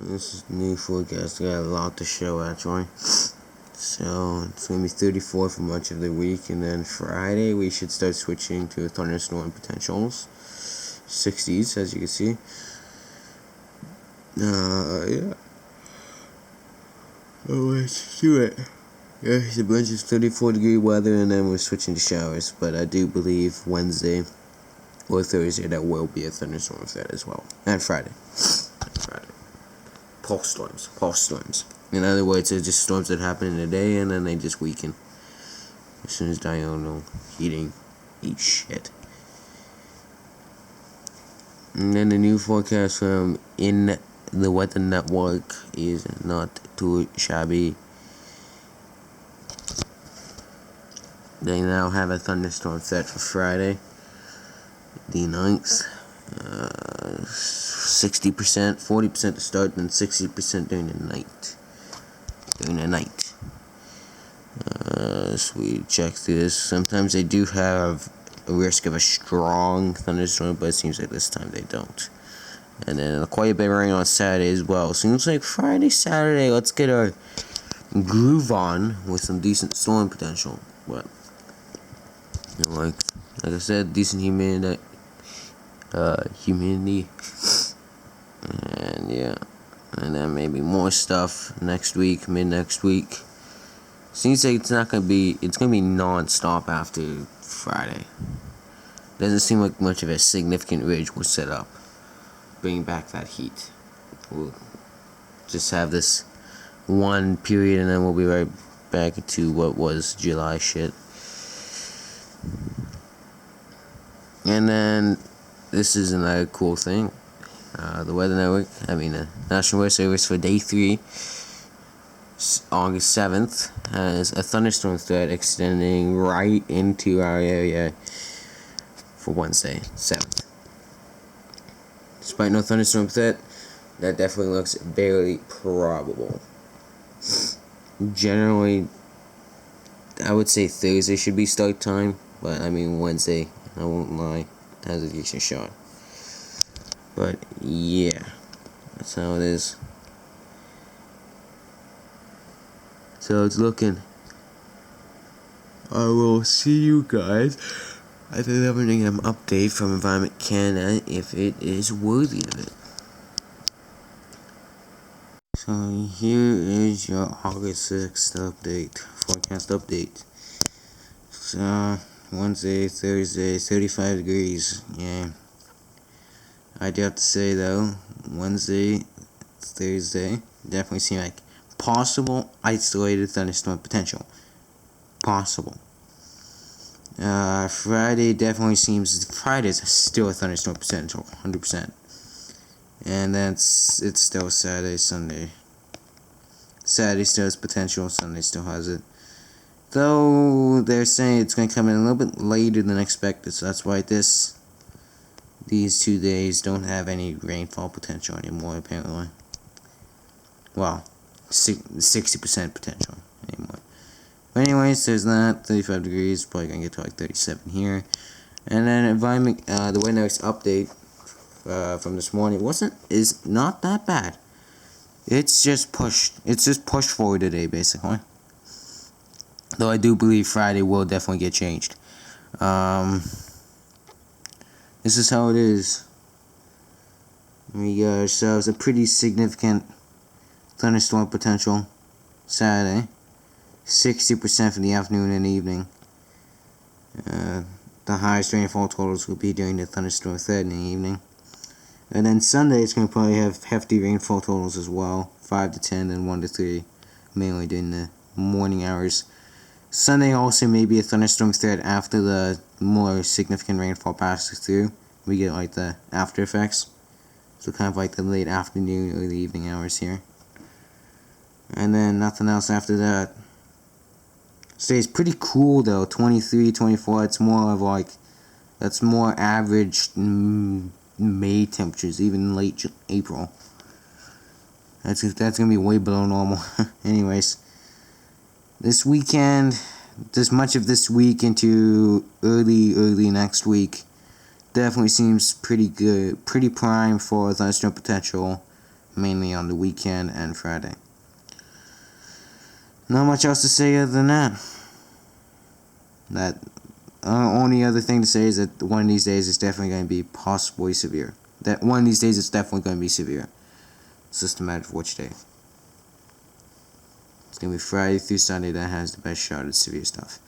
This is new forecast. Got a lot to show actually. So it's gonna be 34 for much of the week, and then Friday we should start switching to thunderstorm potentials. 60s, as you can see. Yeah. Oh, let's do it. Yeah, it's a bunch of 34-degree weather, and then we're switching to showers. But I do believe Wednesday or Thursday there will be a thunderstorm threat as well, and Friday. Pulse storms. In other words, they're just storms that happen in a day and then they just weaken as soon as diurnal heating eats shit. And then the new forecast from in the weather network is not too shabby. They now have a thunderstorm threat for Friday, the 9th. 60%, 40% to start, then 60% during the night. So we check through this. Sometimes they do have a risk of a strong thunderstorm, but it seems like this time they don't. And then quite a bit of rain on Saturday as well. Seems like Friday, Saturday, let's get our groove on with some decent storm potential. But like I said, decent humidity. And yeah, and then maybe more stuff next week, mid next week. Seems like it's gonna be non-stop after Friday. Doesn't seem like much of a significant ridge will set up, bringing back that heat. We'll just have this one period, and then we'll be right back to what was July shit. And then this is another cool thing. The Weather Network, the National Weather Service for day 3, August 7th, has a thunderstorm threat extending right into our area for Wednesday, 7th. Despite no thunderstorm threat, that definitely looks very probable. Generally, I would say Thursday should be start time, but Wednesday, I won't lie, has a decent shot. But yeah, that's how it is. So it's looking. I will see you guys at the 11 a.m. update from Environment Canada if it is worthy of it. So here is your August 6th update, forecast update. So Wednesday, Thursday, 35 degrees, yeah. I do have to say though, Wednesday, Thursday, definitely seem like possible isolated thunderstorm potential. Possible. Friday definitely seems, Friday's still a thunderstorm potential, 100%. And then it's still Saturday, Sunday. Saturday still has potential, Sunday still has it. Though they're saying it's going to come in a little bit later than expected, so that's why these 2 days don't have any rainfall potential anymore, apparently. Well, 60% potential anymore. But anyways, there's that. 35 degrees, probably going to get to like 37 here. And then the Weather Network's update from this morning is not that bad. It's just pushed forward today, basically. Though I do believe Friday will definitely get changed. This is how it is. We got ourselves a pretty significant thunderstorm potential Saturday. 60% for the afternoon and evening. The highest rainfall totals will be during the thunderstorm threat in the evening. And then Sunday it's going to probably have hefty rainfall totals as well. 5 to 10 and 1 to 3. Mainly during the morning hours. Sunday also may be a thunderstorm threat after the more significant rainfall passes through. We get like the after effects. So kind of like the late afternoon or the evening hours here. And then nothing else after that. Stays pretty cool though, 23, 24. It's more of like, that's more average May temperatures, even late April. That's gonna be way below normal. Anyways, this weekend, this much of this week into early next week, definitely seems pretty good, pretty prime for thunderstorm potential. mainly on the weekend and Friday. Not much else to say other than that. That only other thing to say is that one of these days it's definitely going to be possibly severe. That one of these days it's definitely going to be severe. It's just a matter of which day. It's going to be Friday through Sunday that has the best shot at severe stuff.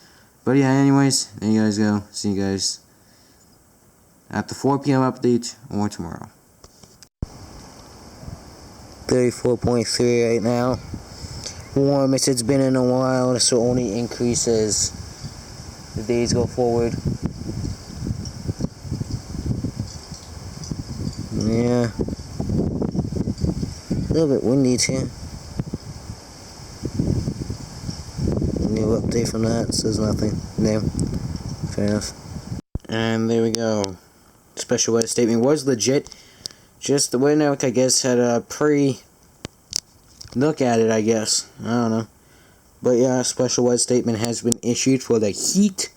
But yeah, anyways, there you guys go. See you guys at the 4 p.m. update or tomorrow. 34.3 right now. Warmest it's been in a while, so only increases the days go forward. Yeah. A little bit windy too. New update from that says nothing. No. Fair enough. And there we go. Special weather statement was legit. Just the weather network, I guess, had a look at it, I guess. I don't know. But yeah, a special weather statement has been issued for the heat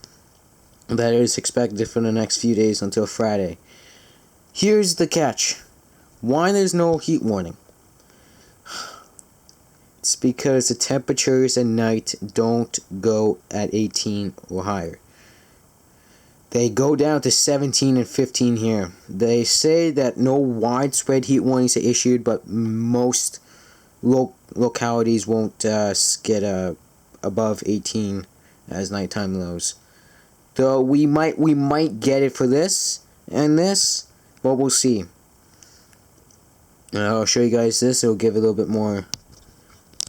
that is expected for the next few days until Friday. Here's the catch. Why there's no heat warning? It's because the temperatures at night don't go at 18 or higher. They go down to 17 and 15 here. They say that no widespread heat warnings are issued, but most localities won't get above 18 as nighttime lows. So we might get it for this and this, but we'll see. I'll show you guys this. It'll give a little bit more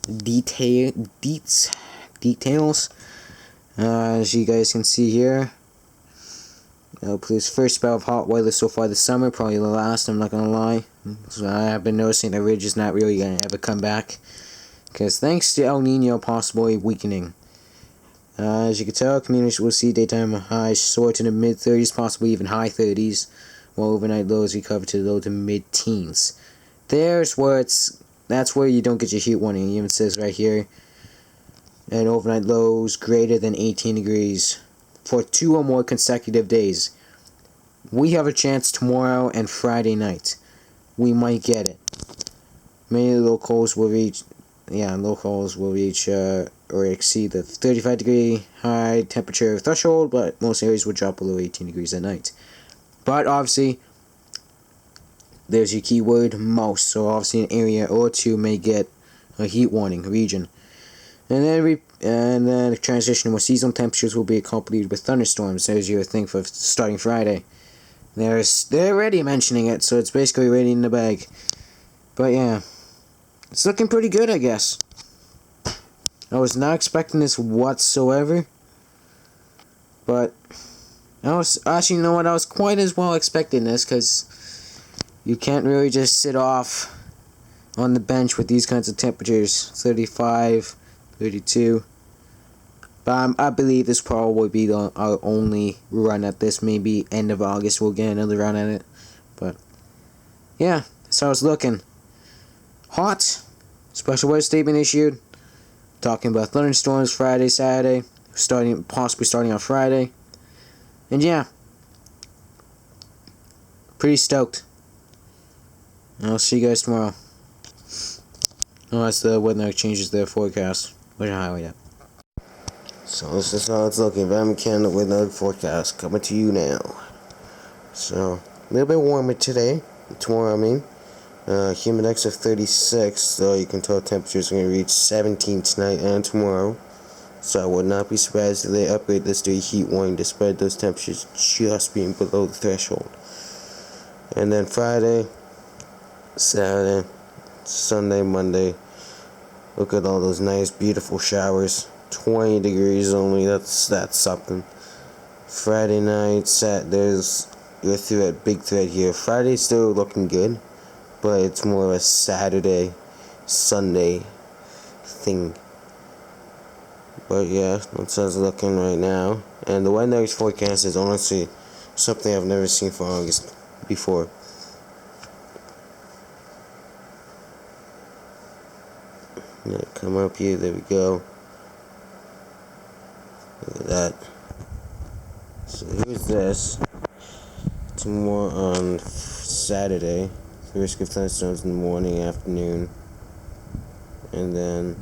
details. As you guys can see here. Please, first spell of hot weather so far this summer, probably the last, I'm not gonna lie. So I have been noticing the ridge is not really gonna ever come back, because thanks to El Nino possibly weakening. As you can tell, communities will see daytime highs soar to the mid-30s, possibly even high 30s, while overnight lows recover to the low to mid-teens. That's where you don't get your heat warning. It even says right here, and overnight lows greater than 18 degrees. For 2 or more consecutive days. We have a chance tomorrow and Friday night. We might get it. Many locals will reach or exceed the 35 degree high temperature threshold, but most areas will drop below 18 degrees at night. But obviously, there's your keyword, most. So obviously an area or two may get a heat warning region. And then the transition to more seasonal temperatures will be accompanied with thunderstorms. There's your thing for starting Friday. They're already mentioning it, so it's basically already in the bag. But yeah, it's looking pretty good, I guess. I was not expecting this whatsoever. But I was actually, you know what? I was quite as well expecting this, because you can't really just sit off on the bench with these kinds of temperatures. 35, 32. But I believe this probably will be our only run at this. Maybe end of August we'll get another run at it. But yeah, that's how it's looking. Hot. Special weather statement issued. Talking about thunderstorms Friday, Saturday. Possibly starting on Friday. And yeah. Pretty stoked. I'll see you guys tomorrow. Unless the weather changes their forecast. Which I highlight it. So this is how it's looking. Van McKen with the forecast coming to you now. So a little bit warmer today. Tomorrow, I mean. Humid index of 36, so you can tell temperatures are going to reach 17 tonight and tomorrow. So I would not be surprised if they upgrade this to a heat warning despite those temperatures just being below the threshold. And then Friday, Saturday, Sunday, Monday. Look at all those nice, beautiful showers. 20 degrees only. That's something. Friday night, there's your thread, big thread here. Friday's still looking good, but it's more of a Saturday, Sunday thing. But yeah, that's how it's looking right now. And the weather's forecast is honestly something I've never seen for August before. Yeah, come up here, there we go. Look at that. So here's this. Tomorrow on Saturday, risk of thunderstorms in the morning, afternoon, and then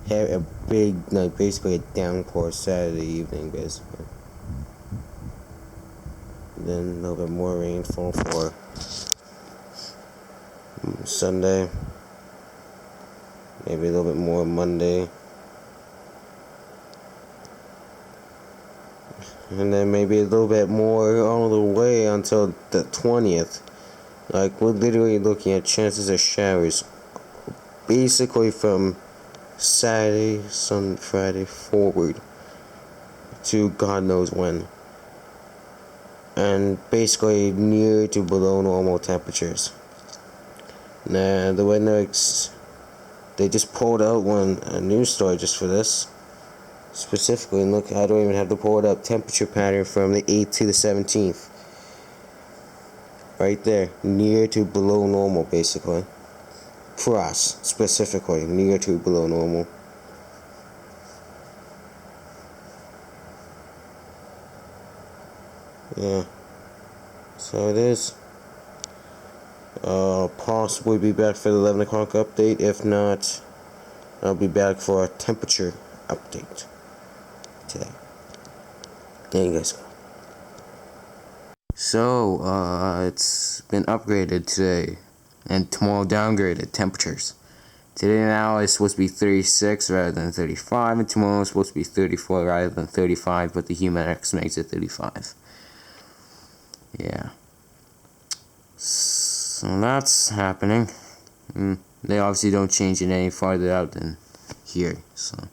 have a big, like basically a downpour Saturday evening, basically. Then a little bit more rainfall for Sunday, maybe a little bit more Monday, and then maybe a little bit more all the way until the 20th. Like, we're literally looking at chances of showers basically from Saturday, Sunday, Friday forward to God knows when, and basically near to below normal temperatures. Now, the weather, they just pulled out a news story just for this specifically, and look, I don't even have to pull it up. Temperature pattern from the 8th to the 17th, right there, near to below normal, basically, for us specifically, near to below normal. Yeah, so it is. Possibly be back for the 11 o'clock update. If not, I'll be back for a temperature update today. There you guys go. So, it's been upgraded today, and tomorrow downgraded temperatures. Today now is supposed to be 36 rather than 35, and tomorrow is supposed to be 34 rather than 35, but the Humidex makes it 35. Yeah. So that's happening. They obviously don't change it any farther out than here, so.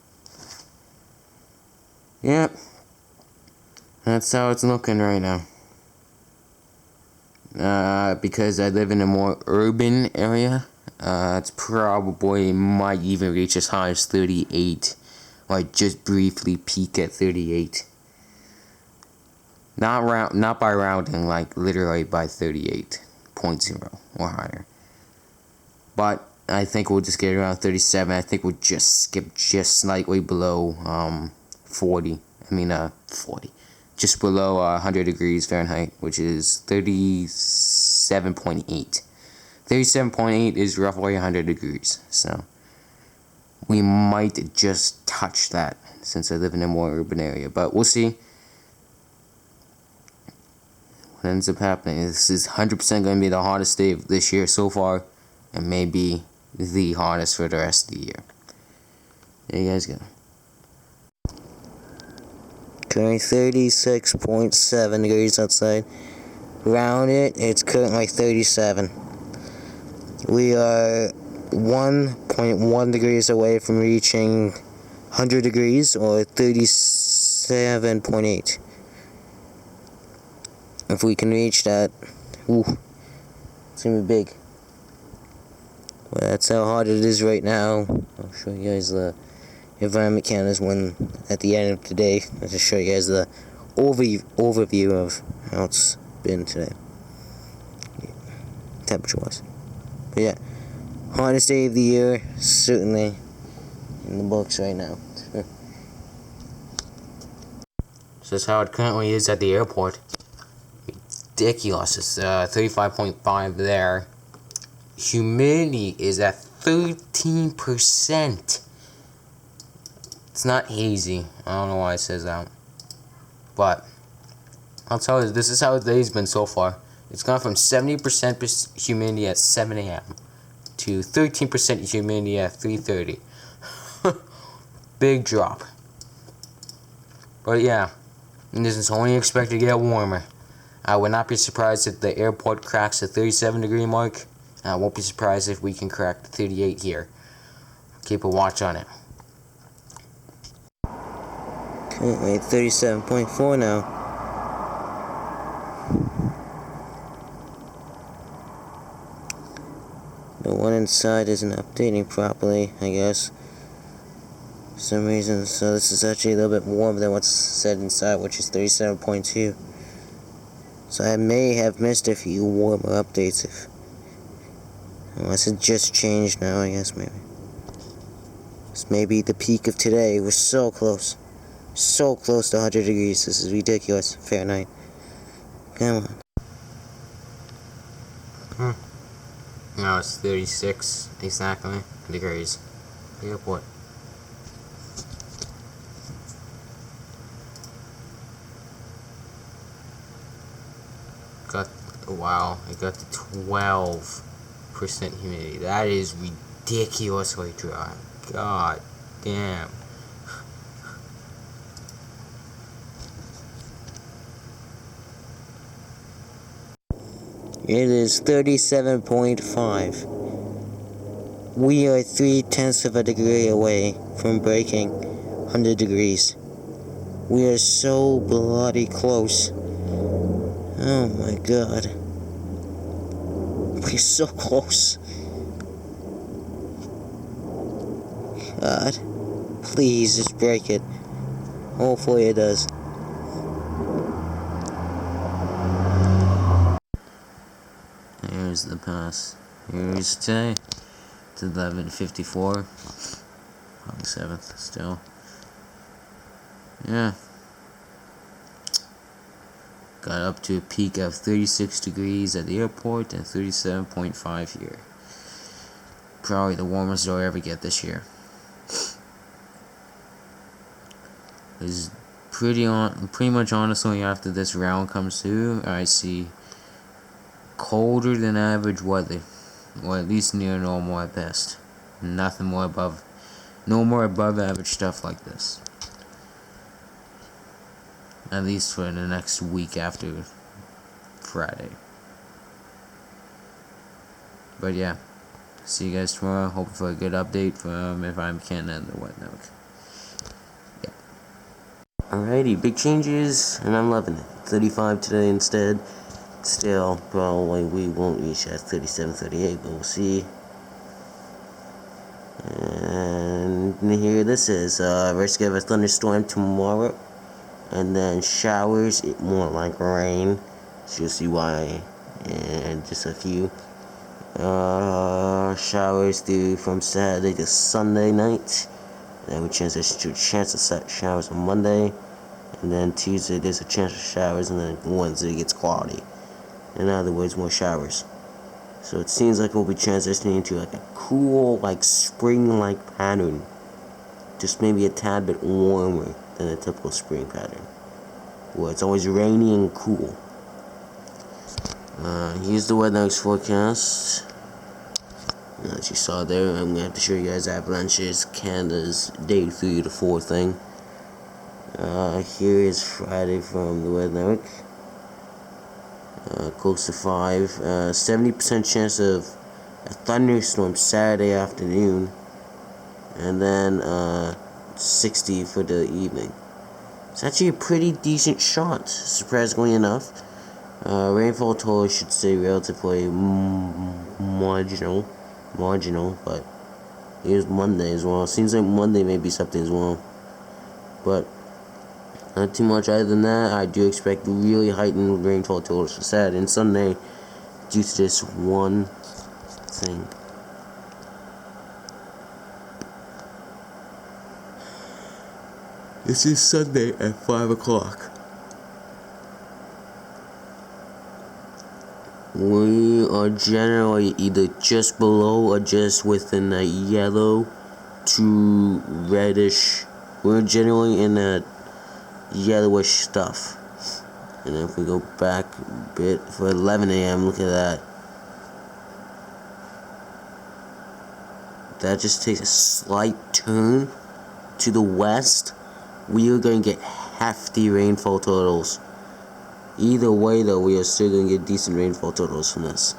Yep. That's how it's looking right now. Because I live in a more urban area, it's probably might even reach as high as 38. Like, just briefly peak at 38. Not by rounding, like literally by 38.0 or higher. But I think we'll just get around 37. I think we'll just skip just slightly below 40. 40. Just below 100 degrees Fahrenheit, which is 37.8. 37.8 is roughly 100 degrees. So we might just touch that since I live in a more urban area. But we'll see what ends up happening. This is 100% going to be the hottest day of this year so far, and maybe the hottest for the rest of the year. There you guys go. Currently 36.7 degrees outside. Around it, it's currently 37. We are 1.1 degrees away from reaching 100 degrees, or 37.8. If we can reach that, it's gonna be big. Well, that's how hot it is right now. I'll show you guys the environment counters at the end of the day. I'll just show you guys the overview of how it's been today, temperature wise. But yeah, hottest day of the year, certainly in the books right now. So that's how it currently is at the airport. Ridiculous. It's 35.5 there. Humidity is at 13%. It's not hazy. I don't know why it says that. But I'll tell you, this is how the day's been so far. It's gone from 70% humidity at 7 a.m. to 13% humidity at 3:30. Big drop. But yeah, and this is only expected to get warmer. I would not be surprised if the airport cracks the 37-degree mark. I won't be surprised if we can crack the 38 here. Keep a watch on it. Currently 37.4 now. The one inside isn't updating properly, I guess, for some reason. So this is actually a little bit warmer than what's said inside, which is 37.2. So I may have missed a few warmer updates, unless it just changed now, I guess, maybe. This may be the peak of today. We're so close. So close to 100 degrees. This is ridiculous. Fahrenheit. Come on. now it's 36 exactly degrees. The airport. Wow, it got to 12% humidity. That is ridiculously dry. God damn. It is 37.5. We are 0.3 of a degree away from breaking 100 degrees. We are so bloody close. Oh my god. We're so close. God. Please just break it. Hopefully it does. Here's the pass. Here's today. It's 11:54. On the 7th still. Yeah. Got up to a peak of 36 degrees at the airport and 37.5 here. Probably the warmest I'll ever get this year. It's pretty much honestly after this round comes through, I see colder than average weather. Or at least near normal at best. Nothing more above, no more above average stuff like this. At least for the next week after Friday. But yeah, see you guys tomorrow. Hope for a good update from if I'm Canada and the whatnot. Yeah. Alrighty, big changes, and I'm loving it. 35 today instead. Still, probably we won't reach that 37, 38, but we'll see. And here this is. Risk of a thunderstorm tomorrow. And then showers, it more like rain. So you'll see why in just a few. Showers due from Saturday to Sunday night. Then we transition to a chance of showers on Monday. And then Tuesday there's a chance of showers, and then Wednesday gets cloudy. In other words, more showers. So it seems like we'll be transitioning into like a cool, like spring-like pattern. Just maybe a tad bit warmer than a typical spring pattern, where it's always rainy and cool. Here's the weather forecast. As you saw there, I'm gonna have to show you guys avalanches, Canada's day 3 to 4 thing. Here is Friday from the weather network. Close to 5. 70% chance of a thunderstorm Saturday afternoon, and then 60 for the evening. It's actually a pretty decent shot, surprisingly enough. Rainfall total should stay relatively marginal, but here's Monday as well. Seems like Monday may be something as well, but not too much other than that. I do expect really heightened rainfall totals for Saturday and Sunday due to this one thing. This is Sunday at 5 o'clock. We are generally either just below or just within a yellow to reddish. We're generally in a yellowish stuff. And then if we go back a bit for 11 a.m., look at that. That just takes a slight turn to the west. We are going to get hefty rainfall totals. Either way, though, we are still going to get decent rainfall totals from this.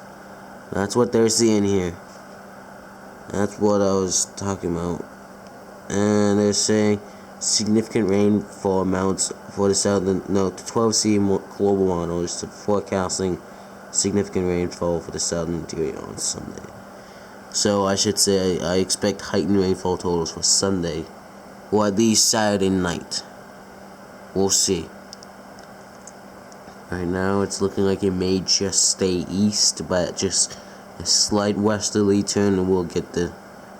That's what they're seeing here. That's what I was talking about. And they're saying significant rainfall amounts for the southern, the 12C global models forecasting significant rainfall for the southern interior on Sunday. So I should say I expect heightened rainfall totals for Sunday, or at least Saturday night. We'll see. Right now it's looking like it may just stay east, but just a slight westerly turn and we'll get the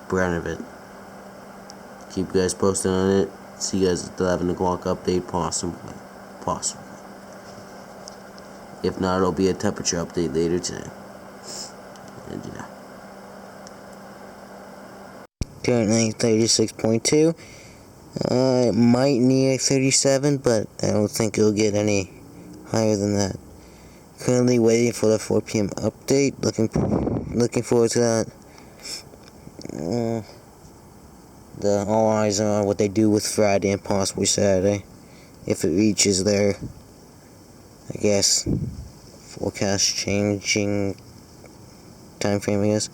brunt of it. Keep you guys posted on it. See you guys at the 11 o'clock update, possibly. If not, it'll be a temperature update later today. And yeah. Currently 36.2. It might need a 37, but I don't think it'll get any higher than that. Currently waiting for the 4 p.m. update. Looking forward to that. All eyes are on what they do with Friday and possibly Saturday, if it reaches their, I guess, forecast changing time frame. I guess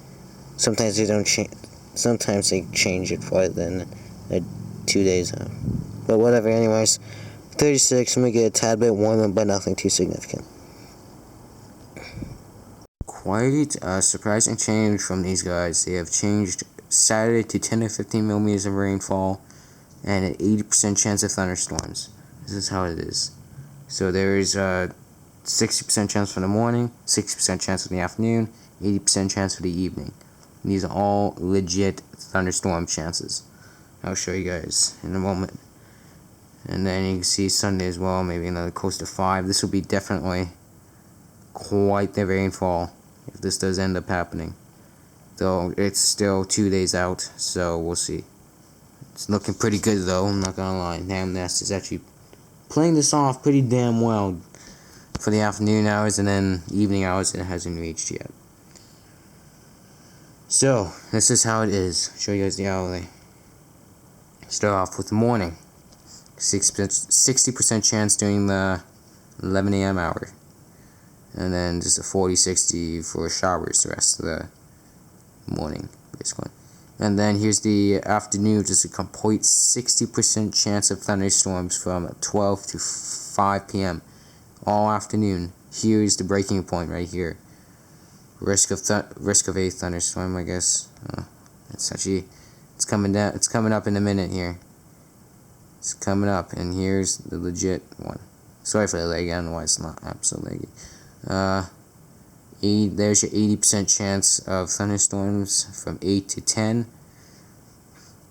sometimes they don't change. Sometimes they change it farther than 2 days out. But whatever. Anyways, 36. I'm gonna get a tad bit warmer, but nothing too significant. Quite a surprising change from these guys. They have changed Saturday to 10 to 15 millimeters of rainfall and an 80% chance of thunderstorms. This is how it is. So there is a 60% chance for the morning, 60% chance for the afternoon, 80% chance for the evening. And these are all legit thunderstorm chances. I'll show you guys in a moment. And then you can see Sunday as well, maybe another close to 5. This will be definitely quite the rainfall if this does end up happening. Though it's still 2 days out, so we'll see. It's looking pretty good though, I'm not gonna lie. Damn, Nest is actually playing this off pretty damn well for the afternoon hours, and then evening hours it hasn't reached yet. So, this is how it is. Show you guys the hourly. Start off with the morning. 60% chance during the 11 a.m. hour. And then just a 40-60 for showers the rest of the morning, basically. And then here's the afternoon, just a complete 60% chance of thunderstorms from 12 to 5 p.m. all afternoon. Here's the breaking point right here. Risk of a thunderstorm, I guess. It's coming down. It's coming up in a minute here. It's coming up, and here's the legit one. Sorry for the lag. I don't know why it's not absolutely laggy. There's your 80% chance of thunderstorms from 8 to 10.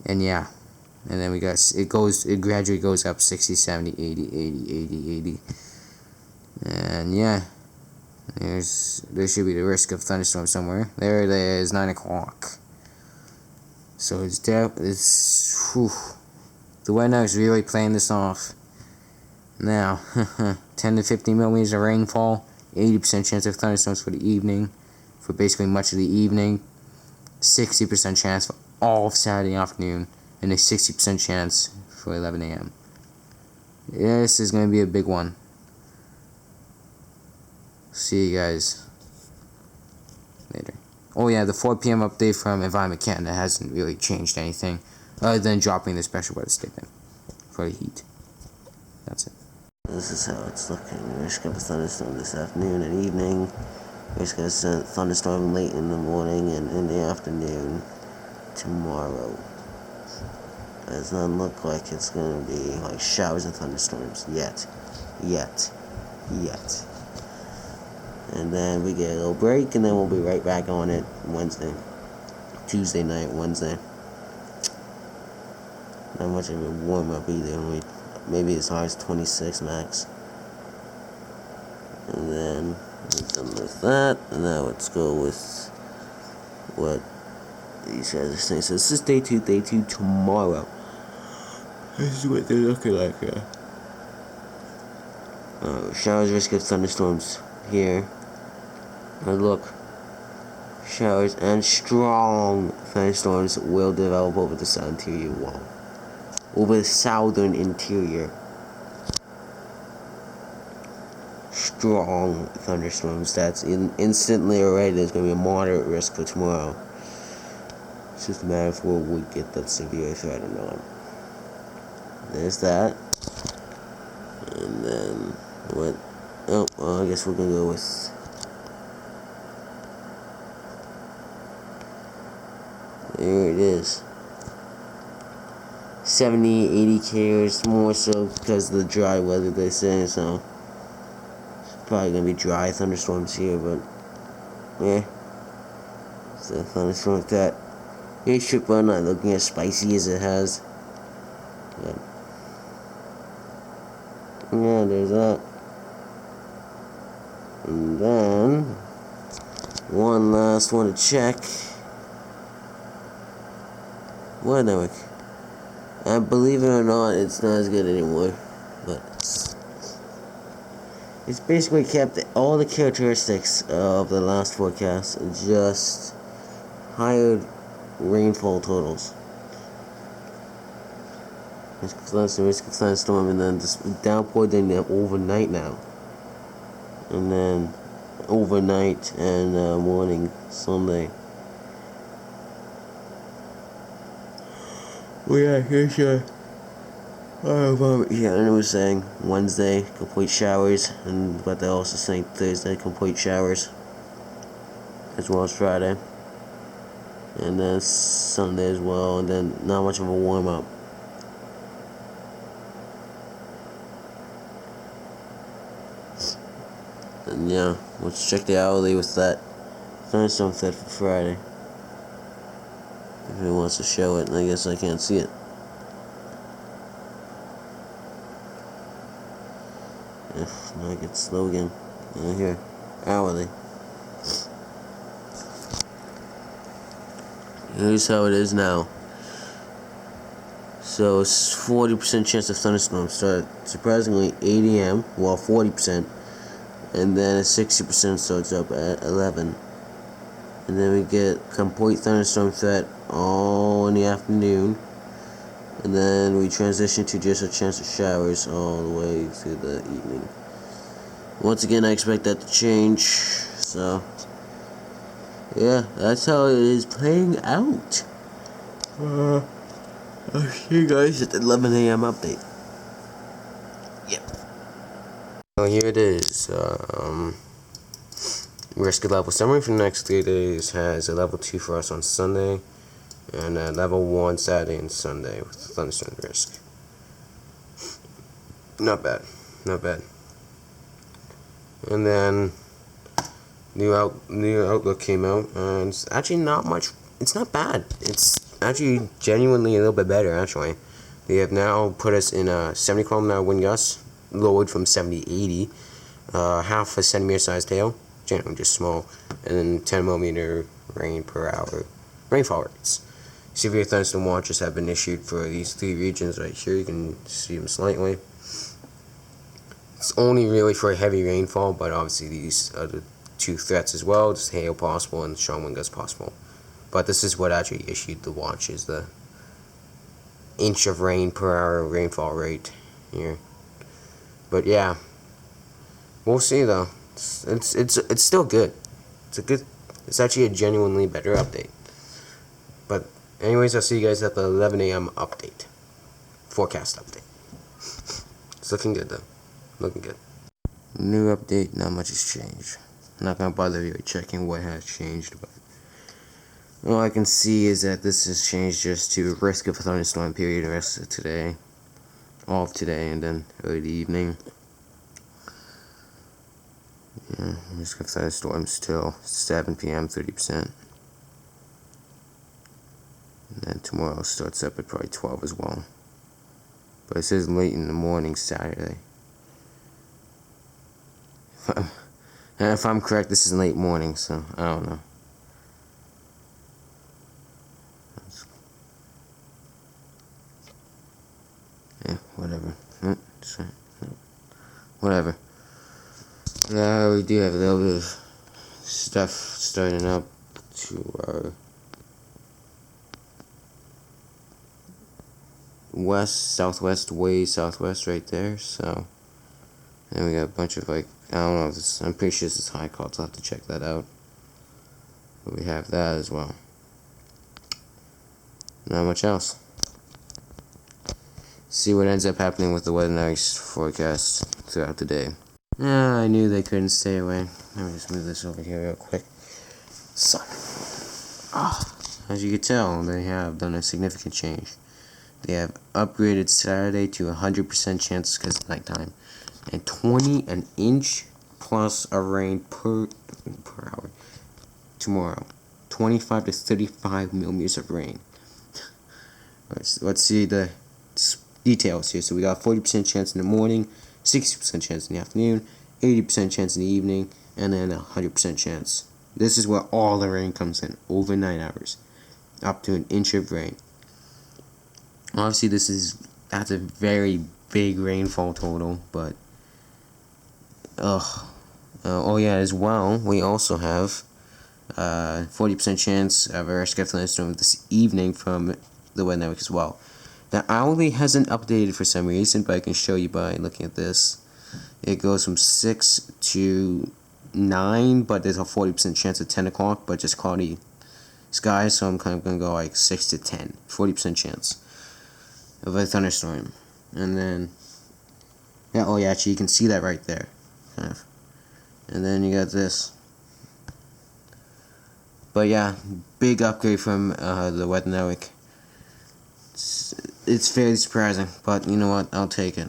And yeah. And then we got, it gradually goes up 60, 70, 80, 80, 80, 80. And yeah. There should be the risk of thunderstorm somewhere. There it is, 9 o'clock. So it's the weather is really playing this off. Now, 10 to 15 millimeters of rainfall, 80% chance of thunderstorms for the evening, for basically much of the evening, 60% chance for all of Saturday afternoon, and a 60% chance for 11 a.m. This is going to be a big one. See you guys later. Oh yeah, the 4 p.m. update from Environment Canada hasn't really changed anything, other than dropping the special weather statement for the heat. That's it. This is how it's looking. Risk of a thunderstorm this afternoon and evening. Risk of a thunderstorm late in the morning and in the afternoon tomorrow. Does not look like it's going to be like showers and thunderstorms yet. And then we get a little break, and then we'll be right back on it Tuesday night, Wednesday. Not much of a warm up either. Maybe as high as 26 max. And then we're done with that. And now let's go with what these guys are saying. So this is day 2 tomorrow. This is what they're looking like here. Showers, risk of thunderstorms here. And look, showers and strong thunderstorms will develop over the southern interior wall. Over the southern interior. Strong thunderstorms. That's instantly already. There's going to be a moderate risk for tomorrow. It's just a matter of whether we get that severe threat or not. There's that. And then what? Oh, well, I guess we're going to go with. There it is. 70, 80 k's, more so because of the dry weather they say, so it's probably going to be dry thunderstorms here, but yeah, it's a thunderstorm like that. Airstrip are not looking as spicy as it has, but yeah, there's that. And then one last one to check. network. And believe it or not, it's not as good anymore. But it's basically kept all the characteristics of the last forecast, just higher rainfall totals. Risk of thunderstorm, and then just downpour during the overnight now. And then overnight and morning Sunday. Well, yeah, here's your. Yeah, and it was saying Wednesday complete showers, but they're also saying Thursday complete showers, as well as Friday, and then Sunday as well, and then not much of a warm up. And yeah, let's check the hourly with that thunderstorm set for Friday. If he wants to show it, I guess I can't see it. Now I get slow again. Here, hourly. Here's how it is now. So it's 40% chance of thunderstorms. Start surprisingly 8 a.m. Well, 40%. And then 60% starts up at 11. And then we get complete thunderstorm threat all in the afternoon. And then we transition to just a chance of showers all the way to the evening. Once again, I expect that to change. So, yeah, that's how it is playing out. I'll see you guys at the 11 a.m. update. Yep. So here it is. Risk level summary for the next 3 days has a level 2 for us on Sunday, and a level 1 Saturday and Sunday with thunderstorm risk. Not bad. Not bad. And then new outlook came out, and it's actually not much. It's not bad. It's actually genuinely a little bit better, actually. They have now put us in a 70 km/h wind gust, lowered from 70 to 80, half a centimeter sized hail, generally just small, and then 10 millimeter rain per hour rainfall rates. Severe thunderstorm watches have been issued for these 3 regions right here. You can see them slightly. It's only really for heavy rainfall, but obviously these are the 2 threats as well, just hail possible and strong wind gusts possible. But this is what actually issued the watches, the inch of rain per hour rainfall rate here. But yeah, we'll see though. It's still good. It's actually a genuinely better update. But anyways, I'll see you guys at the 11 a.m. update, forecast update. It's looking good though. Looking good. New update, not much has changed. I'm not gonna bother you with checking what has changed, but all I can see is that this has changed just to risk of a thunderstorm period the rest of today, all of today, and then early evening. Yeah, risk of thunderstorms till 7 p.m. 30%. And then tomorrow starts up at probably 12 as well. But it says late in the morning Saturday. If I'm correct, this is late morning, so I don't know. Yeah, whatever. Whatever. Now we do have a little bit of stuff starting up to our southwest right there, so. And we got a bunch of, like, I don't know if this, I'm pretty sure this is high call, so I'll have to check that out. But we have that as well. Not much else. See what ends up happening with the weather nice forecast throughout the day. Yeah, I knew they couldn't stay away. Let me just move this over here real quick. So, as you can tell, they have done a significant change. They have upgraded Saturday to 100% chance because it's nighttime, and an inch plus of rain per hour tomorrow. 25 to 35 millimeters of rain. Let's see the details here. So we got 40% chance in the morning, 60% chance in the afternoon, 80% chance in the evening, and then 100% chance. This is where all the rain comes in, overnight hours, up to an inch of rain. Obviously, that's a very big rainfall total, but oh yeah, as well, we also have 40% chance of a skip thunderstorm this evening from the weather network as well. The hourly hasn't updated for some reason, but I can show you by looking at this. It goes from 6 to 9, but there's a 40% chance at 10 o'clock, but just cloudy skies, so I'm kind of going to go like 6 to 10. 40% chance of a thunderstorm. And then, yeah, oh yeah, actually you can see that right there, kind of. And then you got this. But yeah, big upgrade from the weather network. It's fairly surprising, but you know what, I'll take it.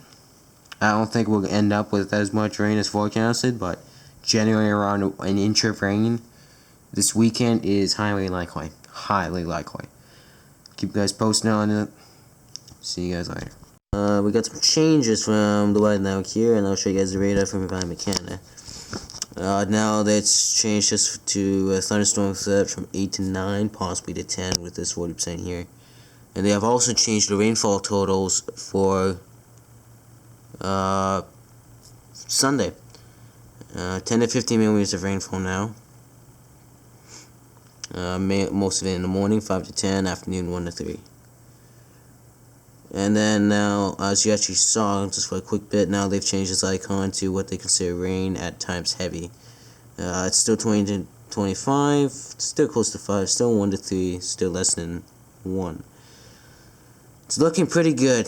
I don't think we'll end up with as much rain as forecasted, but generally around an inch of rain this weekend is highly likely. Highly likely. Keep you guys posted on it. See you guys later. We got some changes from the weather network here, and I'll show you guys the radar from Mechanic. Now that's changed just to a thunderstorm threat from 8 to 9, possibly to 10 with this 40% here. And they have also changed the rainfall totals for Sunday. 10 to 15 millimeters of rainfall now. Most of it in the morning, 5 to 10, afternoon 1 to 3. And then now, as you actually saw, just for a quick bit, now they've changed this icon to what they consider rain at times heavy. It's still 20 to 25, still close to 5, still 1 to 3, still less than 1. It's looking pretty good.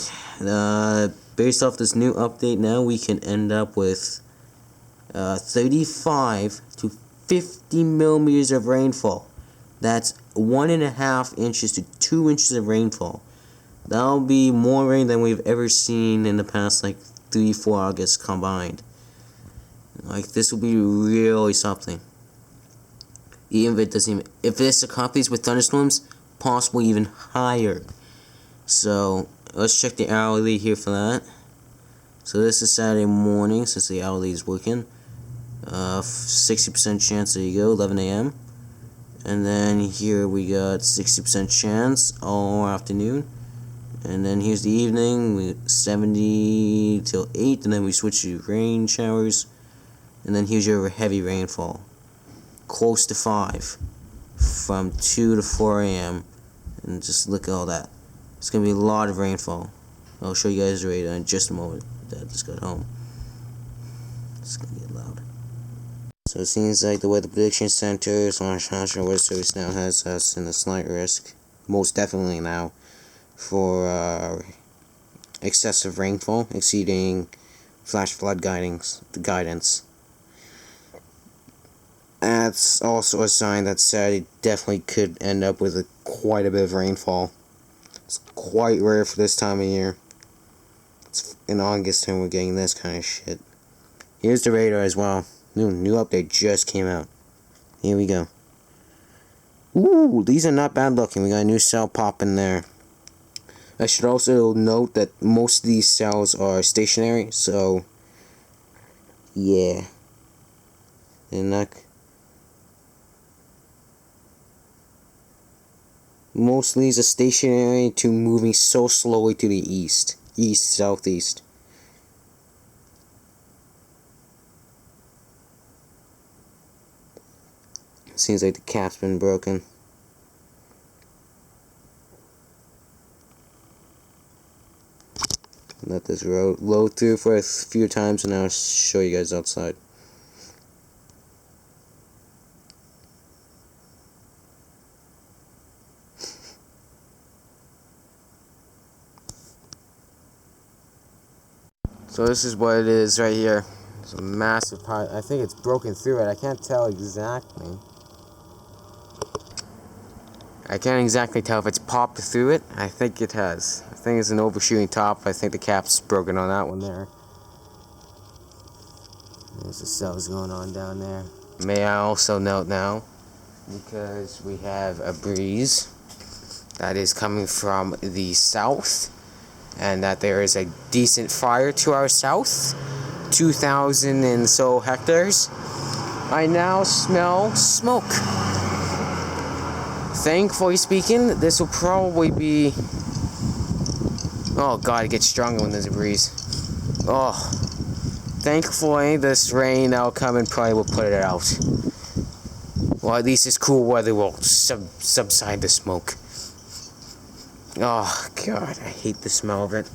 Based off this new update now, we can end up with 35 to 50 millimeters of rainfall. That's 1.5 inches to 2 inches of rainfall. That'll be more rain than we've ever seen in the past, like 3-4 August combined. Like, this will be really something. Even if it doesn't even, if this accompanies with thunderstorms, possibly even higher. So let's check the hourly here for that. So this is Saturday morning, since the hourly is working. 60% chance, there you go, 11 a.m. And then here we got 60% chance all afternoon. And then here's the evening, 70 till 8, and then we switch to rain showers. And then here's your heavy rainfall, close to 5, from 2 to 4 a.m. And just look at all that. It's going to be a lot of rainfall. I'll show you guys the radar in just a moment. Dad just got home. It's going to get loud. So it seems like the Weather Prediction Center / National Weather Service now has us in a slight risk, most definitely now, for excessive rainfall exceeding flash flood guidance. That's also a sign that Saturday definitely could end up with quite a bit of rainfall. It's quite rare for this time of year. It's in August and we're getting this kind of shit. Here's the radar as well. New update just came out. Here we go. Ooh, these are not bad looking. We got a new cell popping there. I should also note that most of these cells are stationary, so yeah. They're not. Most of these are stationary to moving so slowly to the east, southeast. Seems like the cap's been broken. Let this load through for a few times and I'll show you guys outside. So this is what it is right here. It's a massive pipe. I think it's broken through it. I can't tell exactly. I can't exactly tell if it's popped through it. I think it has. I think it's an overshooting top. I think the cap's broken on that one there. There's the cells going on down there. May I also note now, because we have a breeze that is coming from the south, and that there is a decent fire to our south, 2,000 and so hectares. I now smell smoke. Thankfully speaking, this will probably be Oh god, it gets stronger when there's a breeze. Oh, thankfully this rain that'll come and probably will put it out. Well, at least this cool weather will subside the smoke. Oh god, I hate the smell of it.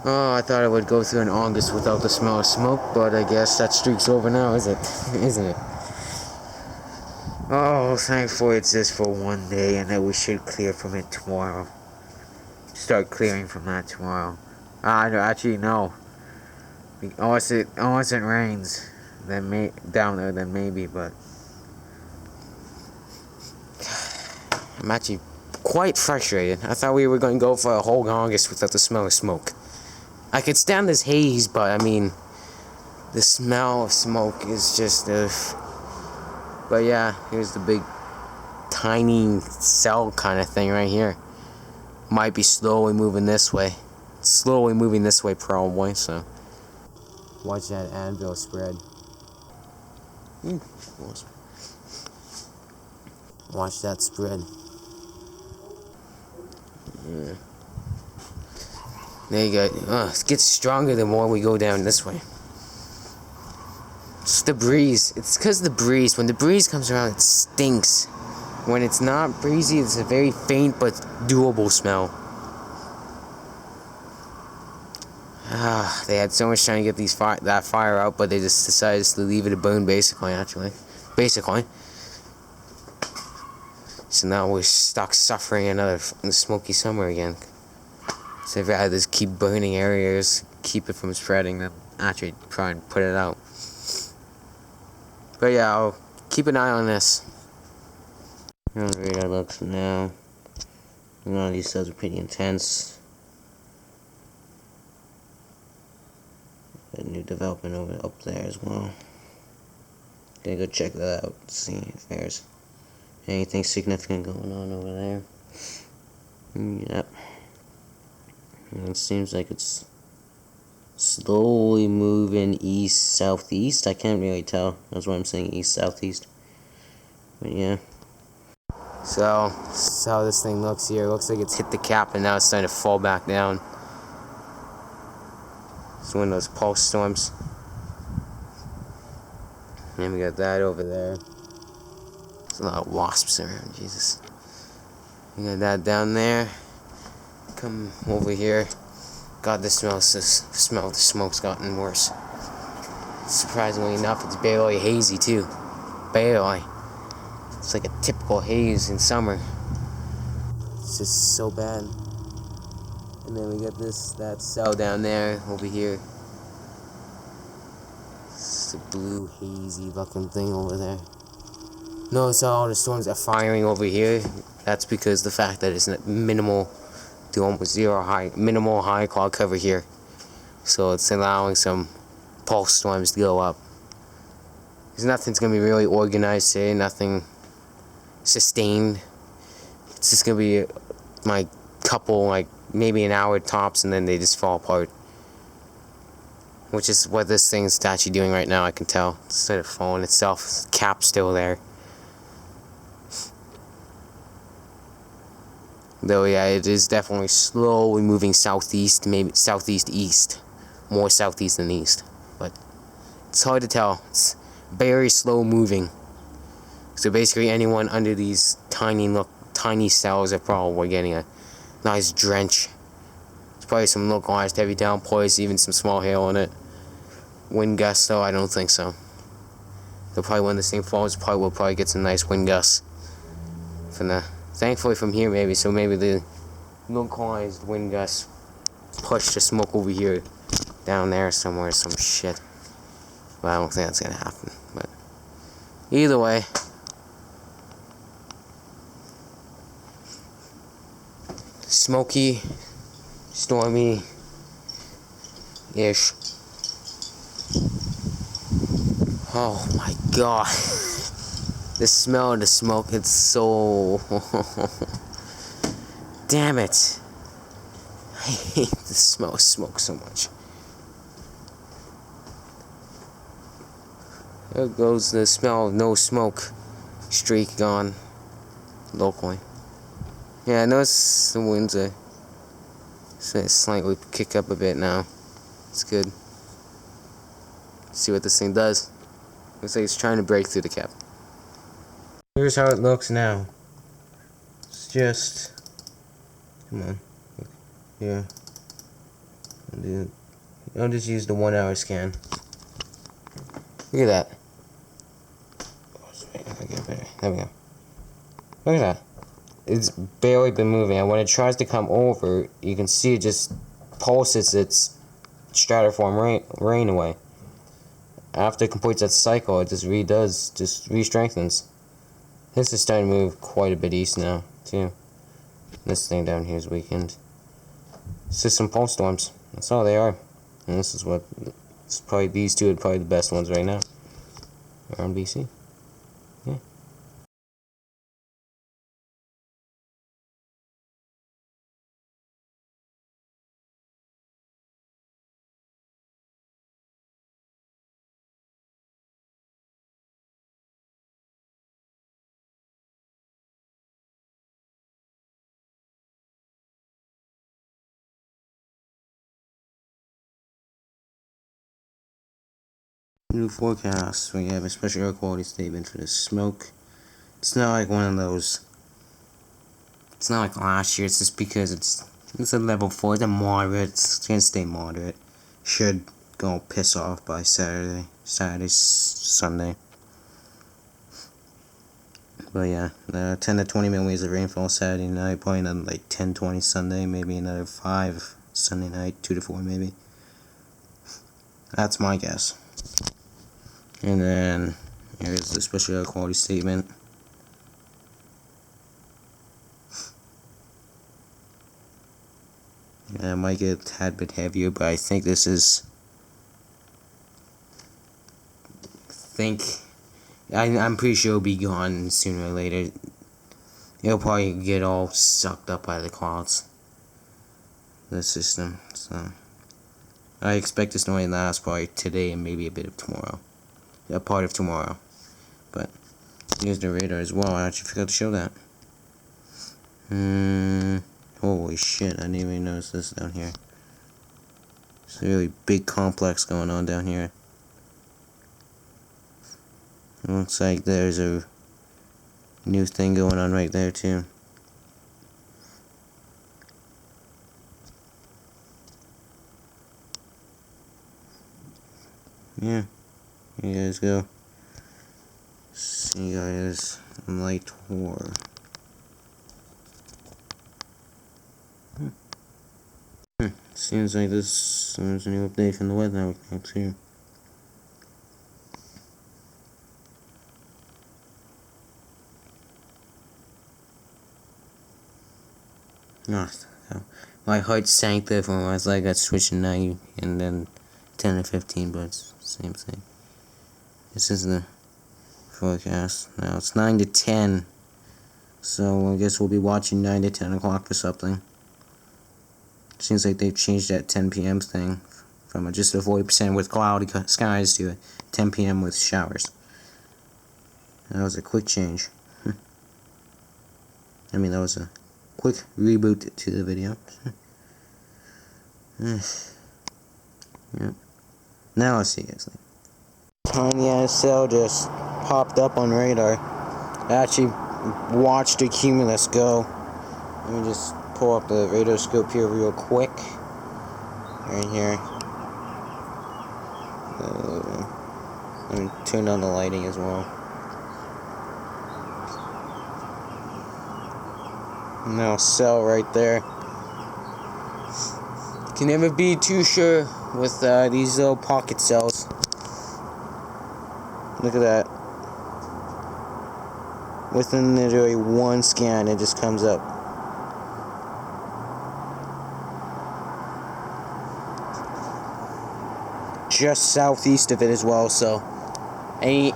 Oh, I thought I would go through an August without the smell of smoke, but I guess that streak's over now, isn't it? Oh, thankfully it's just for one day, and then we should clear from it tomorrow. Start clearing from that tomorrow. Actually, no. Unless it rains, then down there, then maybe. But I'm actually quite frustrated. I thought we were going to go for a whole August without the smell of smoke. I could stand this haze, but I mean, the smell of smoke is just But yeah, here's the big, tiny cell kind of thing right here. Might be slowly moving this way. Slowly moving this way probably, so. Watch that anvil spread. Watch that spread. Yeah. There you go. It gets stronger the more we go down this way. It's the breeze. It's because of the breeze. When the breeze comes around, it stinks. When it's not breezy, it's a very faint but doable smell. They had so much time to get that fire out, but they just decided to leave it a burn, basically. So now we're stuck suffering another smoky summer again. So they'd rather just keep burning areas, keep it from spreading, than actually try and put it out. But yeah, I'll keep an eye on this. How the radar looks now. A lot of these cells are pretty intense. A new development up there as well. Gonna go check that out, see if there's anything significant going on over there. Yep. And it seems like it's slowly moving east-southeast. I can't really tell. That's why I'm saying east-southeast. But yeah. So, that's how this thing looks here. It looks like it's hit the cap and now it's starting to fall back down. It's one of those pulse storms. And we got that over there. There's a lot of wasps around, Jesus. We got that down there. Come over here. God, the smoke's gotten worse. Surprisingly enough, it's barely hazy too. Barely. It's like a typical haze in summer. It's just so bad. And then we got that cell down there, over here. It's a blue, hazy looking thing over there. Notice how all the storms are firing over here. That's because the fact that it's minimal to almost minimal high cloud cover here. So it's allowing some pulse storms to go up. Because nothing's going to be really organized today, nothing sustained. It's just going to be my couple, maybe an hour tops, and then they just fall apart. Which is what this thing's actually doing right now, I can tell. Instead of falling itself, the cap's still there. Though, yeah, it is definitely slowly moving southeast, maybe southeast-east. More southeast than east. But it's hard to tell. It's very slow moving. So basically anyone under these tiny cells are probably getting a nice drench. There's probably some localized heavy downpours, even some small hail in it. Wind gusts, though, I don't think so. They'll probably, when this thing falls, we'll probably get some nice wind gusts. Thankfully from here, maybe, so maybe the localized wind gusts push the smoke over here, down there somewhere, some shit. But I don't think that's gonna happen. But either way, smoky, stormy-ish. Oh my god. The smell of the smoke, it's so... Damn it. I hate the smell of smoke so much. There goes the smell of no smoke streak gone locally. Yeah, I noticed the winds are slightly kick up a bit now. It's good. Let's see what this thing does. Looks like it's trying to break through the cap. Here's how it looks now. It's just... Come on. Here. I'll just use the 1 hour scan. Look at that. There we go. Look at that. It's barely been moving, and when it tries to come over, you can see it just pulses its stratiform rain away. After it completes that cycle, it just re-strengthens. This is starting to move quite a bit east now, too. This thing down here is weakened. It's just some pulse storms. That's all they are. And this is what, it's probably, these two are probably the best ones right now around BC. Yeah. New forecast. We have a special air quality statement for the smoke. It's not like one of those. It's not like last year. It's just because it's a level 4. It's a moderate. It's gonna stay moderate. Should go piss off by Saturday, Sunday. But yeah, 10 to 20 millimeters of rainfall Saturday night. Probably another like 10, 20 Sunday. Maybe another 5 Sunday night. 2 to 4 maybe. That's my guess. And then here's the special air quality statement. Yeah, it might get a tad bit heavier, but I think this is. I'm pretty sure it'll be gone sooner or later. It'll probably get all sucked up by the clouds. The system. So I expect this to only last probably today and maybe a bit of tomorrow. A part of tomorrow. But here's the radar as well. I actually forgot to show that. Holy shit, I didn't even notice this down here. It's a really big complex going on down here. It looks like there's a new thing going on right there too. Yeah. Here you guys go. See you guys on light tour. Seems like there's a new update from the weather network too. My heart sank there for a while. I got switched to 90 and then 10 to 15, but it's the same thing. This is the forecast. Now it's 9 to 10, so I guess we'll be watching 9 to 10 o'clock for something. Seems like they've changed that 10 p.m. thing from just a 40% with cloudy skies to a 10 p.m. with showers. That was a quick change. I mean, that was a quick reboot to the video. Yep. Now let's see, guys. Tiny ass cell just popped up on radar. I actually watched the cumulus go. Let me just pull up the radar scope here real quick. Right here. Let me turn on the lighting as well. Now cell right there. Can never be too sure with these little pocket cells. Look at that. Within literally one scan, it just comes up. Just southeast of it as well, so any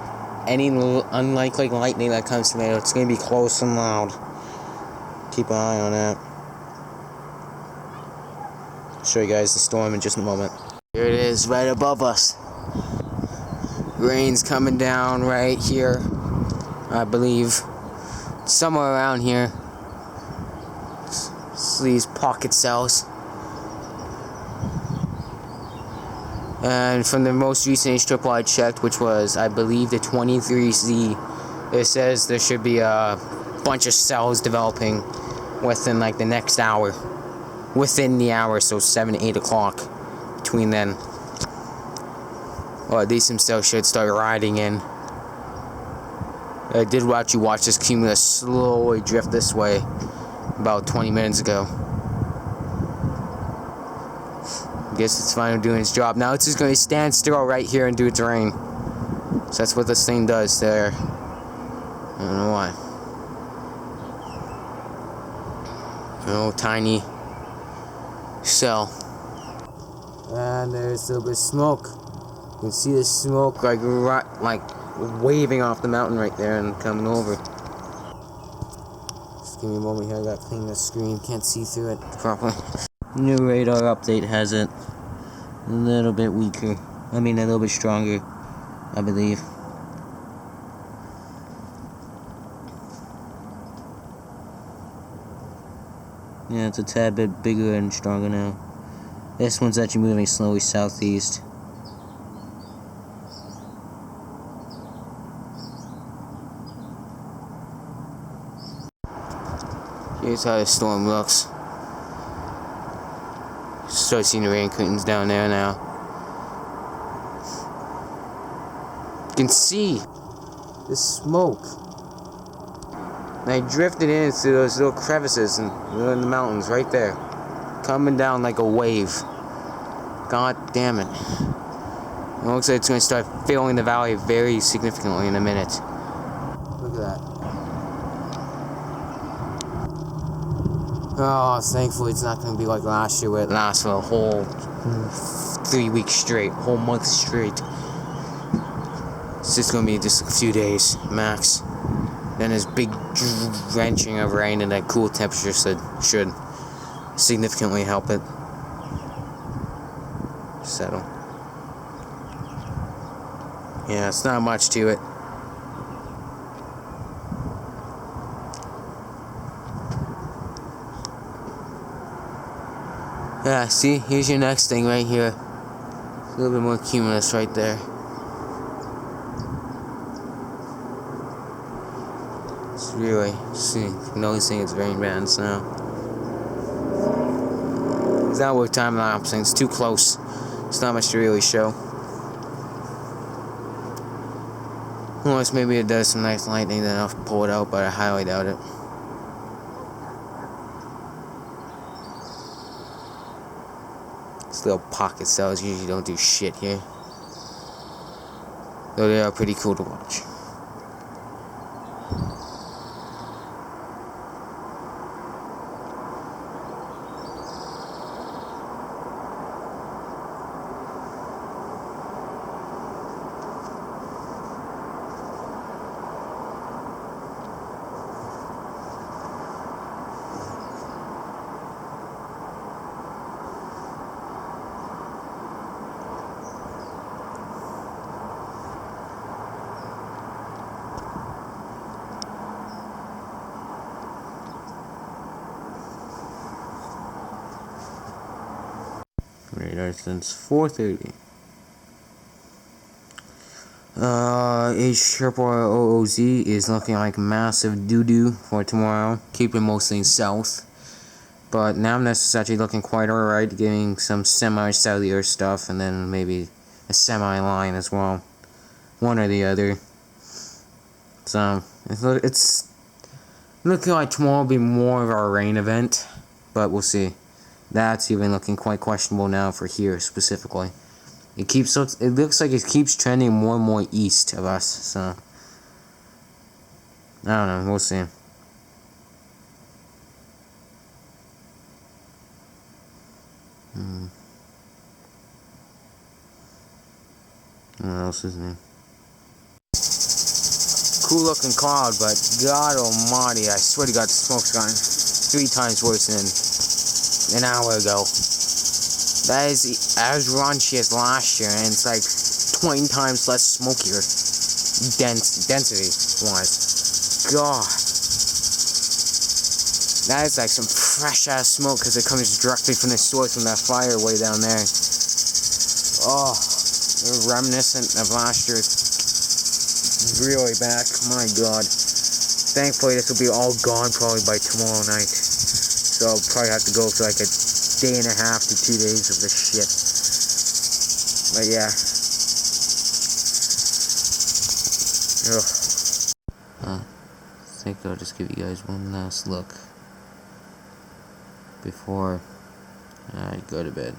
unlikely lightning that comes from it, it's gonna be close and loud. Keep an eye on that. I'll show you guys the storm in just a moment. Here it is, right above us. Rain's coming down right here, I believe. Somewhere around here. these pocket cells. And from the most recent HTTP I checked, which was, I believe, the 23Z, it says there should be a bunch of cells developing within like the next hour. Within the hour, so 7 to 8 o'clock. Between then. Or at least some cells should start riding in. I did actually watch this cumulus slowly drift this way about 20 minutes ago. Guess it's finally doing its job. Now it's just going to stand still right here and do its rain. So that's what this thing does there. I don't know why. Oh, tiny cell. And there's a little bit of smoke. You can see the smoke like waving off the mountain right there and coming over. Just give me a moment here. I gotta clean the screen. Can't see through it properly. New radar update has it a little bit weaker. I mean, a little bit stronger, I believe. Yeah, it's a tad bit bigger and stronger now. This one's actually moving slowly southeast. Here's how the storm looks. Start seeing the rain curtains down there now. You can see the smoke. And I drifted into those little crevices in the mountains right there. Coming down like a wave. God damn it. It looks like it's going to start filling the valley very significantly in a minute. Look at that. Oh, thankfully it's not going to be like last year where it lasts for a whole 3 weeks straight, whole month straight. It's just going to be just a few days, max. Then this big drenching of rain and that cool temperature should significantly help it settle. Yeah, it's not much to it. Yeah, see, here's your next thing right here. A little bit more cumulus right there. It's really, see, noticing it's rain bands now. It's not worth time lapsing, it's too close. It's not much to really show. Unless maybe it does some nice lightning, then I'll pull it out, but I highly doubt it. These little pocket cells usually don't do shit here. Though they are pretty cool to watch. Radar since 4:30. HOOZ is looking like massive doo-doo for tomorrow, keeping most things south. But Namnes is actually looking quite alright, getting some semi-cellular stuff, and then maybe a semi-line as well. One or the other. So, it's looking like tomorrow will be more of our rain event, but we'll see. That's even looking quite questionable now for here specifically. It looks like it keeps trending more and more east of us, so I don't know, we'll see. What else is new? Cool looking cloud, but God almighty, I swear to God, the smoke's gotten 3 times worse than an hour ago. That is as raunchy as last year, and it's like 20 times less smokier density wise. God. That is like some fresh ass smoke because it comes directly from the source from that fire way down there. Oh, reminiscent of last year. Really back. My God. Thankfully, this will be all gone probably by tomorrow night. So I'll probably have to go for like a day and a half to 2 days of this shit. But yeah. Ugh. I think I'll just give you guys one last look before I go to bed.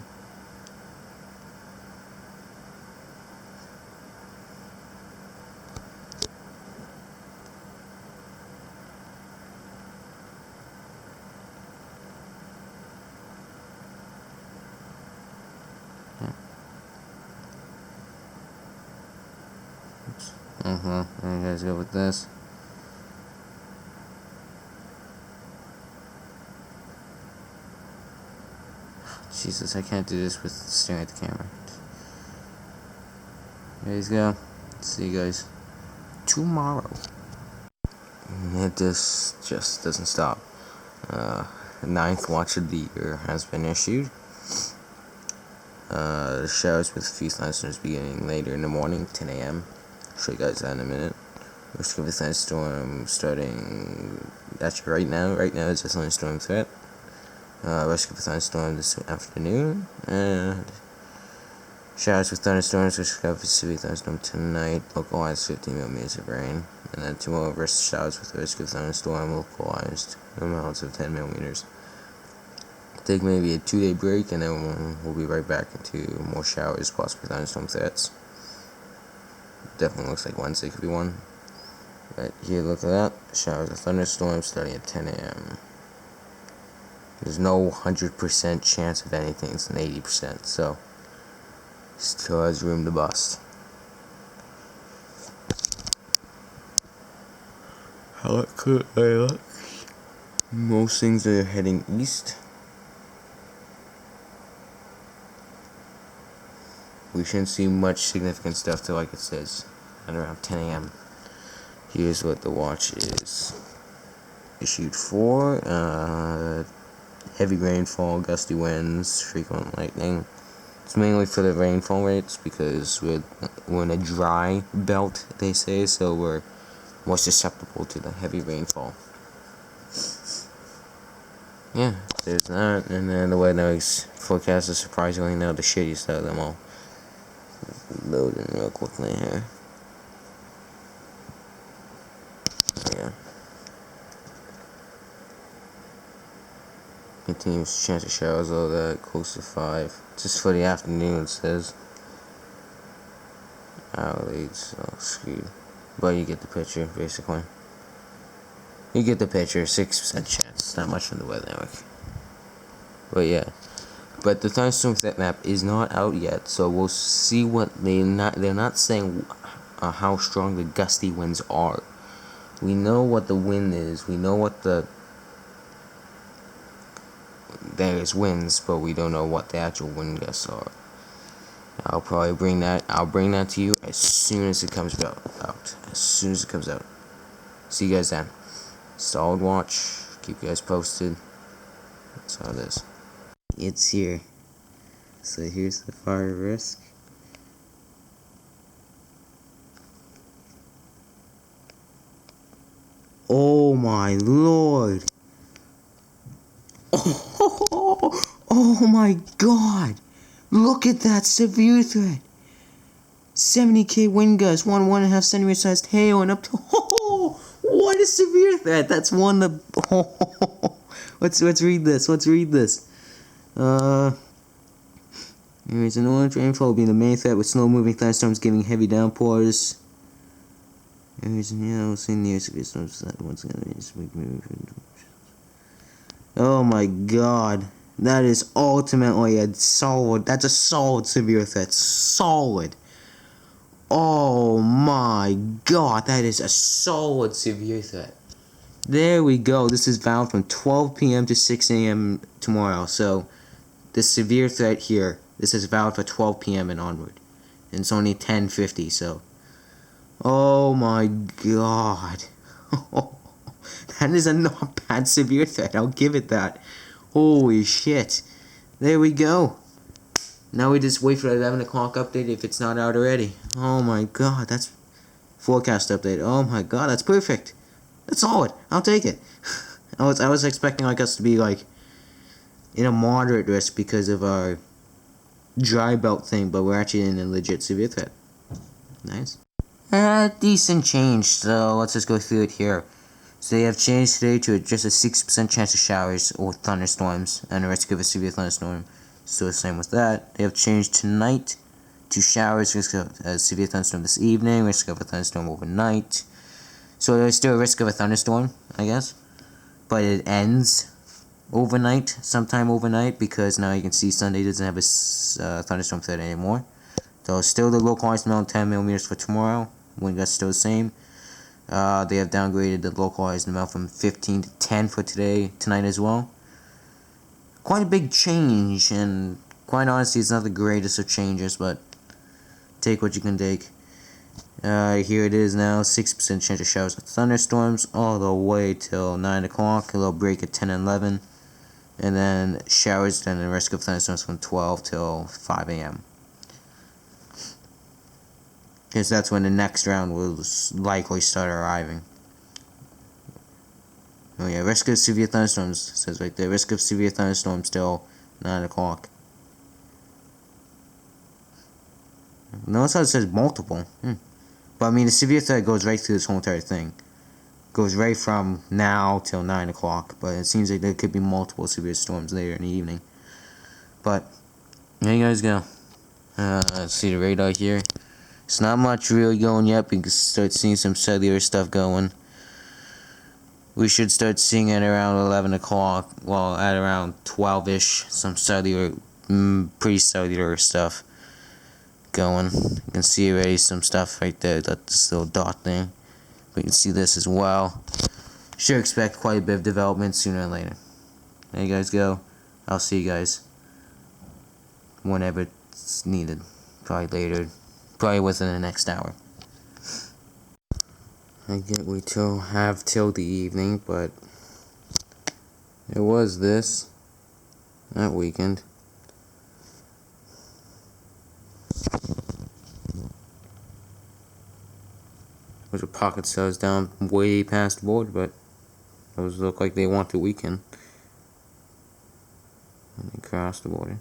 There you guys go with this. Jesus, I can't do this with staring at the camera. There you go. See you guys tomorrow. It just doesn't stop. The 9th watch of the year has been issued. The showers with a few thunderstorms beginning later in the morning, 10 a.m. I'll show you guys that in a minute. Risk of a thunderstorm starting actually right now. Right now it's a thunderstorm threat. Risk of a thunderstorm this afternoon. And showers with thunderstorms, risk of a severe thunderstorm tonight. Localized 15 millimeters of rain. And then tomorrow, risk showers with risk of thunderstorm, localized amounts of 10 millimeters. Take maybe a 2-day break, and then we'll be right back into more showers, possibly thunderstorm threats. Definitely looks like Wednesday could be one. Right here, look at that. Showers of thunderstorms starting at 10 a.m. There's no 100% chance of anything. It's an 80%, so still has room to bust. How it could look. Most things are heading east. We shouldn't see much significant stuff till, like it says, at around 10 a.m. Here's what the watch is issued for. Heavy rainfall, gusty winds, frequent lightning. It's mainly for the rainfall rates because we're in a dry belt, they say, so we're more susceptible to the heavy rainfall. Yeah, there's that. And then the weather forecast is surprisingly now the shittiest out of them all. Loading real quickly here. Yeah. Continuous chance of showers, all that, close to 5. Just for the afternoon, it says. Hourly, so screwed. But you get the picture, basically. You get the picture, 6% chance. Not much from the weather network. But yeah. But the thunderstorm threat map is not out yet, so we'll see what they're not saying how strong the gusty winds are. We know what the wind is. We know what there is winds, but we don't know what the actual wind gusts are. I'll bring that to you as soon as it comes out. As soon as it comes out. See you guys then. Solid watch. Keep you guys posted. That's how it is. It's here. So here's the fire risk. Oh my lord. Oh my god. Look at that severe threat. 70k wind gusts, 1.5 centimeter sized hail, and up to what a severe threat. That's one the let's read this. There's an orange rainfall will be the main threat with slow moving thunderstorms giving heavy downpours. There's an yellow seeing near severe storms that once again is oh my god. That is ultimately that's a solid severe threat. Solid. Oh my god, that is a solid severe threat. There we go. This is valid from 12 p.m. to 6 a.m. tomorrow. So, this severe threat here, this is valid for 12 p.m. and onward. And it's only 10:50, so. Oh my god. That is a not bad severe threat. I'll give it that. Holy shit. There we go. Now we just wait for the 11 o'clock update if it's not out already. Oh my god, that's forecast update. Oh my god, that's perfect. That's solid. I'll take it. I was expecting like us to be like in a moderate risk because of our dry belt thing, but we're actually in a legit severe threat. Nice. Decent change, so let's just go through it here. So they have changed today to just a 6% chance of showers or thunderstorms and a risk of a severe thunderstorm. Still the same with that. They have changed tonight to showers, risk of a severe thunderstorm this evening, risk of a thunderstorm overnight. So there's still a risk of a thunderstorm, I guess. But it ends overnight, sometime overnight, because now you can see Sunday doesn't have a thunderstorm threat anymore. So still the localized amount 10 millimeters for tomorrow, when that's still the same. They have downgraded the localized amount from 15 to 10 for tonight as well. Quite a big change, and quite honestly, it's not the greatest of changes, but take what you can take. Here it is now, 6% chance of showers and thunderstorms, all the way till 9 o'clock, a little break at 10 and 11, and then showers and the risk of thunderstorms from 12 till 5 a.m. Because that's when the next round will likely start arriving. Oh yeah, risk of severe thunderstorms, says right there, risk of severe thunderstorms till 9 o'clock. Notice how it says multiple. But I mean, the severe threat goes right through this whole entire thing. Goes right from now till 9 o'clock. But it seems like there could be multiple severe storms later in the evening. But, there you guys go. Let's see the radar here. It's not much really going yet, but you can start seeing some cellular stuff going. We should start seeing it around 11 o'clock. Well, at around 12-ish. Some cellular, pretty cellular stuff going. You can see already some stuff right there, this little dot thing. We can see this as well. Should expect quite a bit of development sooner or later. There you guys go. I'll see you guys whenever it's needed. Probably later. Probably within the next hour. I get we have till the evening, but it was that weekend. There's a pocket cells down way past the border, but those look like they want the weekend. And they cross the border.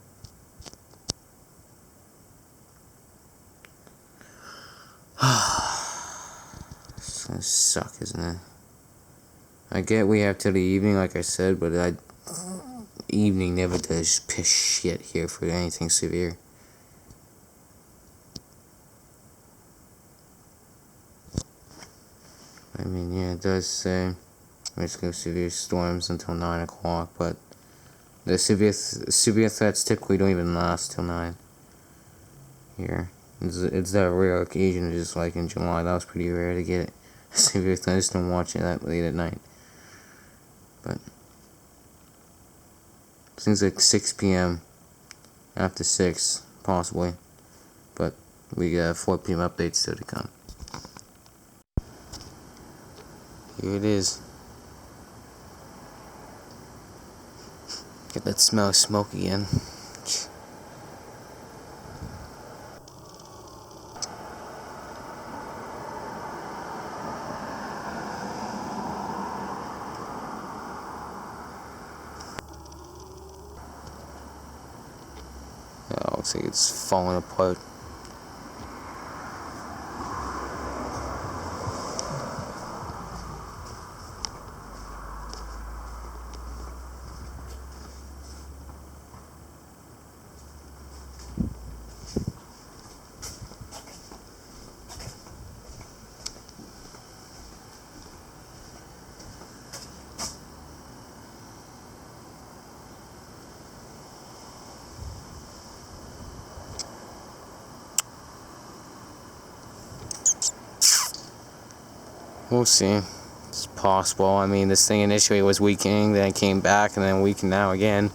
It's gonna suck, isn't it? I get we have till the evening, like I said, but evening never does piss shit here for anything severe. I mean, yeah, it does say risk of severe storms until 9 o'clock, but the severe threats typically don't even last till 9. Here. It's that rare occasion, just like in July. That was pretty rare to get a severe thunderstorm watching that late at night. But seems like 6 p.m. after 6, possibly. But we got 4 p.m. updates still to come. Here it is. Get that smell of smoke again. Oh, looks like it's falling apart. We'll see. It's possible. I mean, this thing initially was weakening, then it came back, and then weakened now again.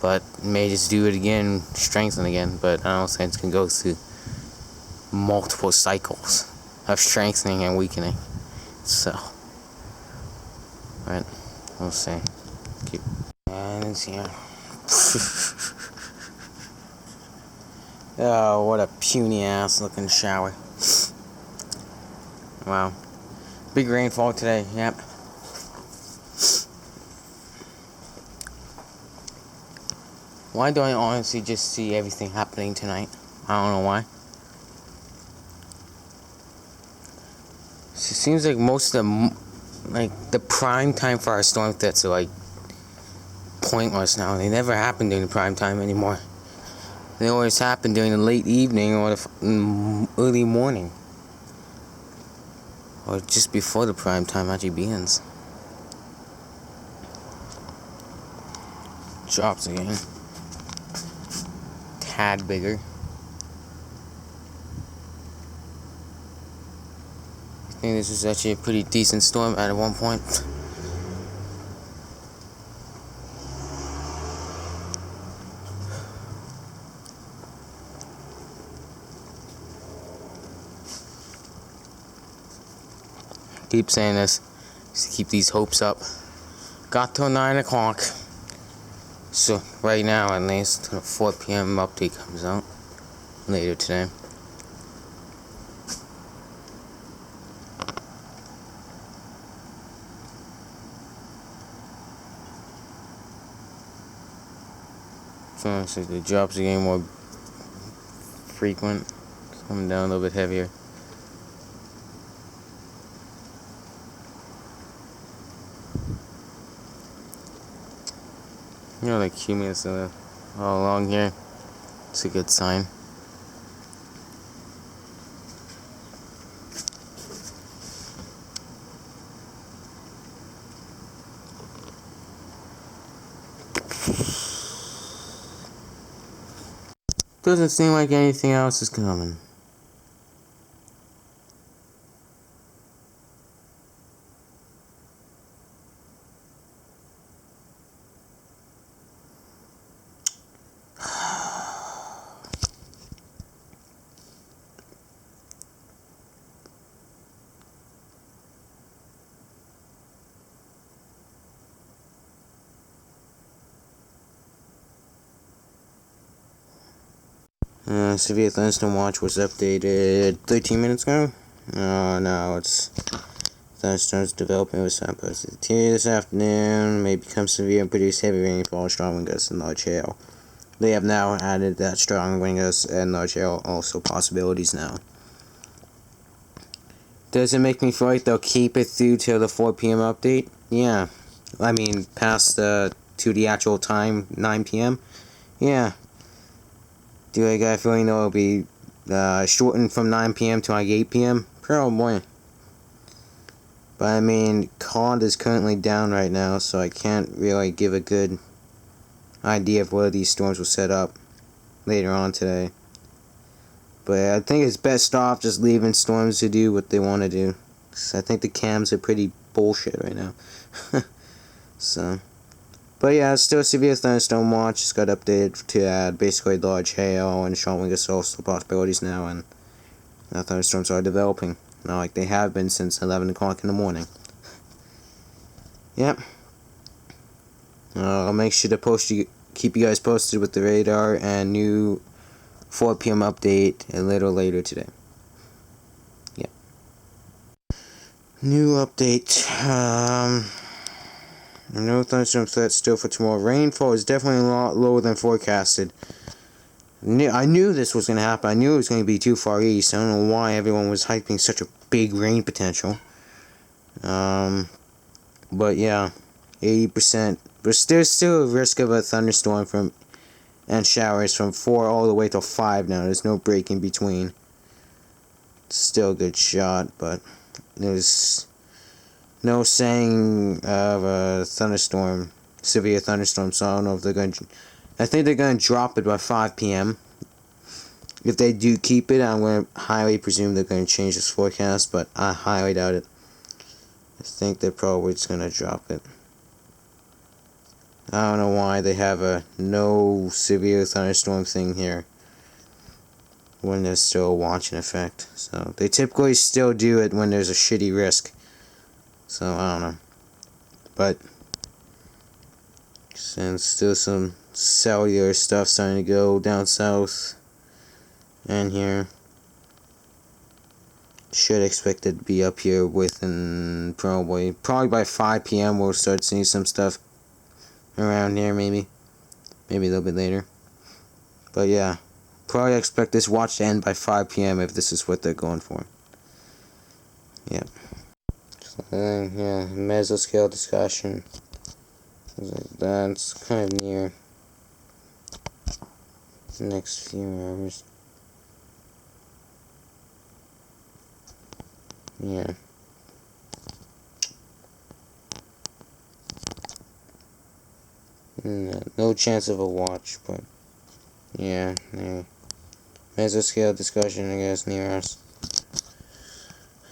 But it may just do it again, strengthen again. But I don't think it's going to go through multiple cycles of strengthening and weakening. So, but we'll see. And it's here. Oh, what a puny ass looking shower. Wow. Big rainfall today, yep. Why do I honestly just see everything happening tonight? I don't know why. It seems like most of the prime time for our storm threats are like pointless now. They never happen during the prime time anymore. They always happen during the late evening or the early morning. Or just before the prime time actually begins. Drops again. Tad bigger. I think this was actually a pretty decent storm at one point. Keep saying this, just to keep these hopes up. Got till 9 o'clock. So right now at least, the 4 p.m. update comes out later today. So it's like the drops are getting more frequent. It's coming down a little bit heavier. You know, like cumulus all along here. It's a good sign. Doesn't seem like anything else is coming. Severe Thunderstorm Watch was updated 13 minutes ago. No, it's thunderstorms developing with sun posted. This afternoon may become severe and produce heavy rainfall, strong wind gusts, and large hail. They have now added that strong wind gusts and large hail also possibilities now. Does it make me feel like they'll keep it through till the 4 p.m. update? Yeah. I mean, past to the actual time, 9 p.m.? Yeah. Do I got a feeling though it'll be shortened from 9 p.m. to like 8 p.m.? Probably. But I mean, COD is currently down right now, so I can't really give a good idea of where these storms will set up later on today. But I think it's best off just leaving storms to do what they want to do. 'Cause I think the cams are pretty bullshit right now. So. But yeah, it's still a severe thunderstorm watch. It's got updated to add basically large hail and strong wind gusts also possibilities now, and thunderstorms are developing. Not like they have been since 11 o'clock in the morning. Yep. I'll make sure to keep you guys posted with the radar and new 4 p.m. update a little later today. Yep. New update. No thunderstorm threat still for tomorrow. Rainfall is definitely a lot lower than forecasted. I knew this was going to happen. I knew it was going to be too far east. I don't know why everyone was hyping such a big rain potential. But yeah, 80%. But there's still a risk of a thunderstorm and showers from 4 all the way till 5 now. There's no break in between. Still a good shot, but there's no saying of a thunderstorm, severe thunderstorm, so I don't know if they're going to... I think they're going to drop it by 5 p.m. If they do keep it, I'm going to highly presume they're going to change this forecast, but I highly doubt it. I think they're probably just going to drop it. I don't know why they have a no severe thunderstorm thing here when there's still a watch in effect. So they typically still do it when there's a shitty risk. So I don't know. but since still some cellular stuff starting to go down south and here. Should expect it to be up here within probably by 5 p.m. we'll start seeing some stuff around here, maybe a little bit later. But yeah, probably expect this watch to end by 5 p.m. if this is what they're going for. Yep. So then, yeah, mesoscale discussion. Things like that. It's kind of near the next few hours. Yeah. No chance of a watch, but yeah, mesoscale discussion, I guess, near us.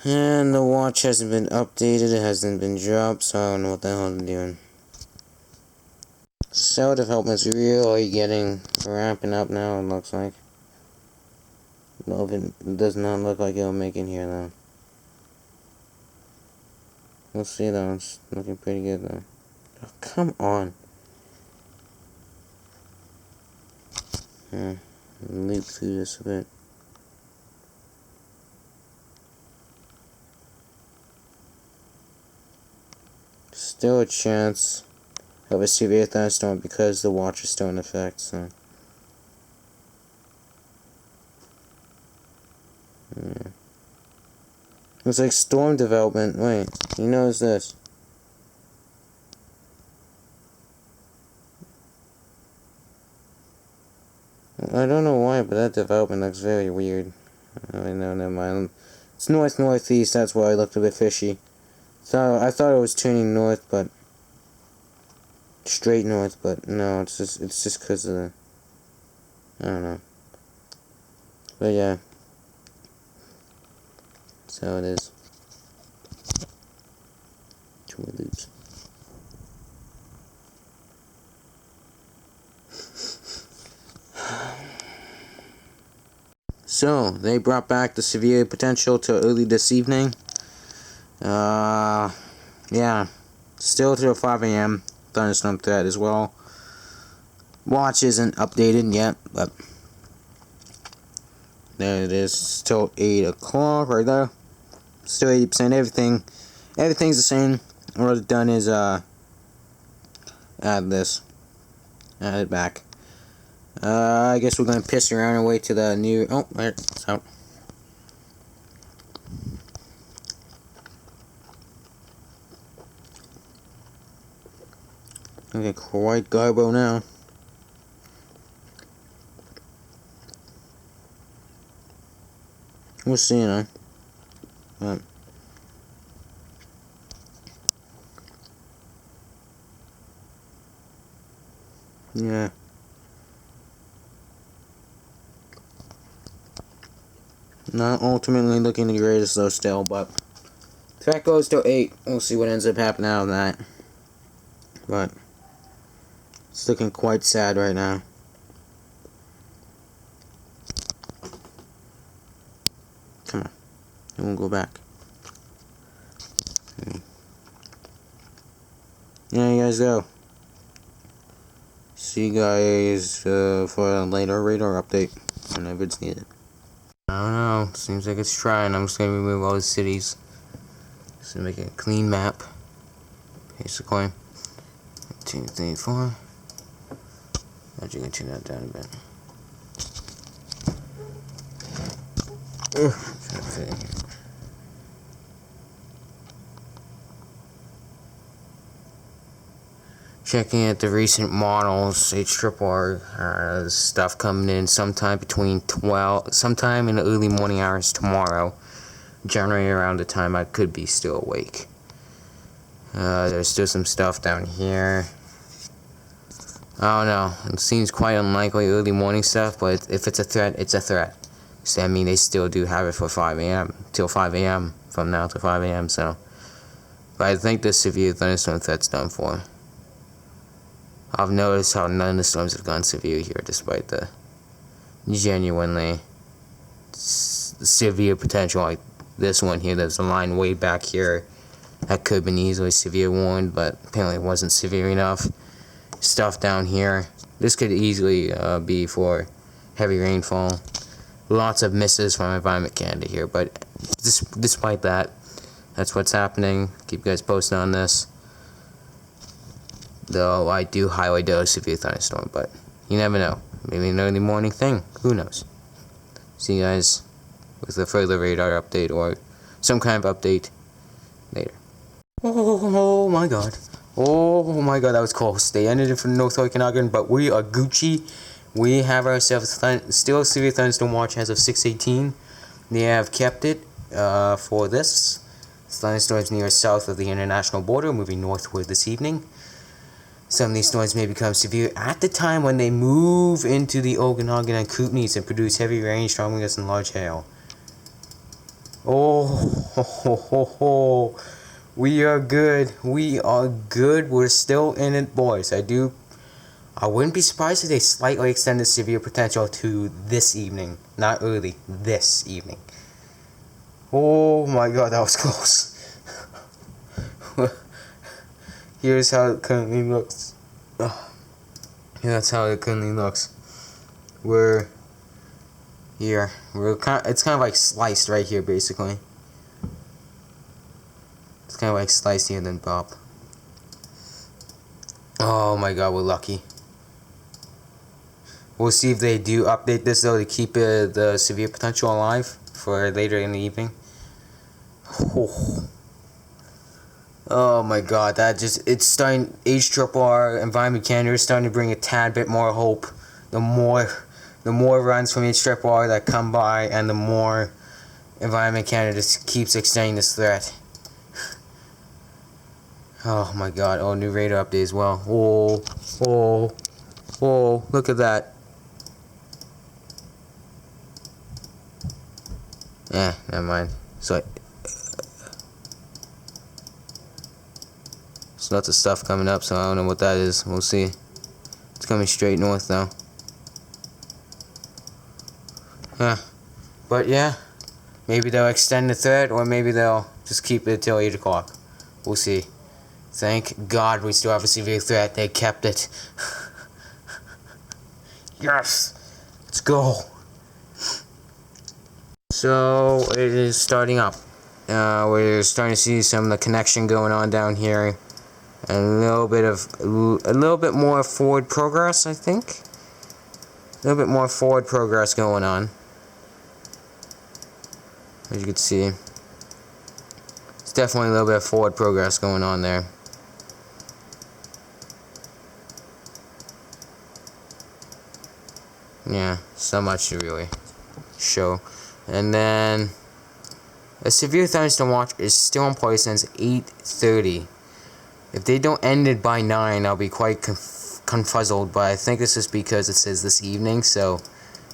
And the watch hasn't been updated, it hasn't been dropped, so I don't know what the hell I'm doing. Cell development's really ramping up now, it looks like. No, it does not look like it'll make it here, though. We'll see, though. It's looking pretty good, though. Oh, come on. Leap through this a bit. Still a chance of a severe thunderstorm because the watch is still in effect, so. Yeah. Looks like storm development. Wait, you notice this? I don't know why, but that development looks very weird. Oh, no, never mind. It's north-northeast, that's why it looked a bit fishy. So I thought it was turning north, but straight north, but no, it's just because of the, I don't know. But yeah. That's how it is. 2 more loops. So, they brought back the severe potential to early this evening. Yeah. Still till 5 a.m. Thunderstorm threat as well. Watch isn't updated yet, but there it is. Still 8 o'clock right there. Still 80%. Everything's the same. What I've done is add it back. I guess we're gonna piss around and wait to the new. Oh, there it's out. Okay, quite garbo now. We'll see, you know. Yeah. Not ultimately looking the greatest though still, but threat goes to 8. We'll see what ends up happening out of that. But it's looking quite sad right now. Come on. It won't go back. Yeah, you guys go. See you guys for a later radar update whenever it's needed. I don't know. Seems like it's trying. I'm just gonna remove all the cities. Just to make it a clean map. Basically. 2, 3, 4. Actually, gonna turn that down a bit. Trying to fit in here. Checking at the recent models, HRR, stuff coming in sometime in the early morning hours tomorrow. Generally around the time I could be still awake. There's still some stuff down here. I don't know. It seems quite unlikely early morning stuff, but if it's a threat, it's a threat. So I mean, they still do have it for 5 a.m. till 5 a.m. from now to 5 a.m. So, but I think the severe thunderstorm threat's done for. I've noticed how none of the storms have gone severe here, despite the genuinely severe potential. Like this one here, there's a line way back here That could have been easily severe warned, but apparently it wasn't severe enough. Stuff down here. This could easily be for heavy rainfall. Lots of misses from Environment Canada here, but despite that, that's what's happening. Keep you guys posted on this. Though I do highly doubt a severe thunderstorm, but you never know. Maybe an early morning thing. Who knows? See you guys with a further radar update or some kind of update later. Oh my god. Oh my god, that was close. They ended it for North Okanagan, but we are Gucci. We have ourselves still a severe thunderstorm watch as of 6:18. They have kept it for this. Thunderstorms near south of the international border, moving northward this evening. Some of these storms may become severe at the time when they move into the Okanagan and Kootenays and produce heavy rain, strong winds, and large hail. Oh, we are good. We are good. We're still in it, boys. I wouldn't be surprised if they slightly extended severe potential to this evening. Not early, this evening. Oh my god, that was close. Here's how it currently looks. That's how it currently looks. We're here. It's kind of like sliced right here, basically. It's kind of like sliced here and then pop. Oh my god, we're lucky. We'll see if they do update this though to keep the severe potential alive for later in the evening. Oh my god, it's starting, HRRR, Environment Canada is starting to bring a tad bit more hope. The more runs from HRRR that come by, and the more Environment Canada keeps extending this threat. Oh my god, oh, new radar update as well. Oh, look at that. Never mind. So, there's lots of stuff coming up, so I don't know what that is. We'll see. It's coming straight north though. But yeah, maybe they'll extend the threat, or maybe they'll just keep it till 8 o'clock. We'll see. Thank God we still have a severe threat. They kept it. Yes! Let's go! So, it is starting up. We're starting to see some of the connection going on down here. A little bit more forward progress, I think. A little bit more forward progress going on. As you can see. It's definitely a little bit of forward progress going on there. Yeah, so much to really show. And then a severe thunderstorm watch is still in place since 8:30. If they don't end it by 9, I'll be quite confuzzled, but I think this is because it says this evening, so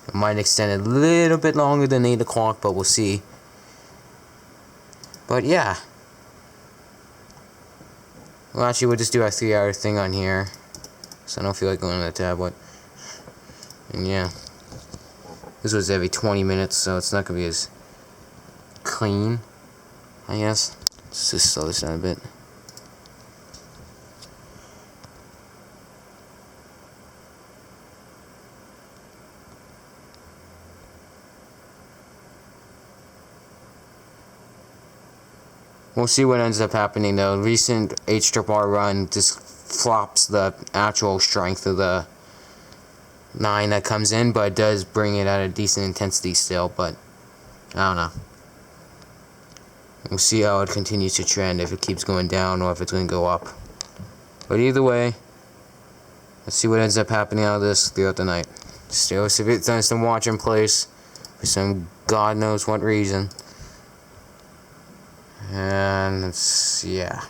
it might extend a little bit longer than 8 o'clock, but we'll see. But yeah. Well, actually, we'll just do our 3-hour thing on here, so I don't feel like going on the tablet. And yeah. This was every 20 minutes, so it's not going to be as clean, I guess. Let's just slow this down a bit. We'll see what ends up happening though. Recent HRRR run just flops the actual strength of the 9 that comes in, but it does bring it at a decent intensity still, but I don't know. We'll see how it continues to trend, if it keeps going down or if it's going to go up. But either way, let's see what ends up happening out of this throughout the night. Still a severe thunderstorm watch in place for some god knows what reason. And it's, yeah.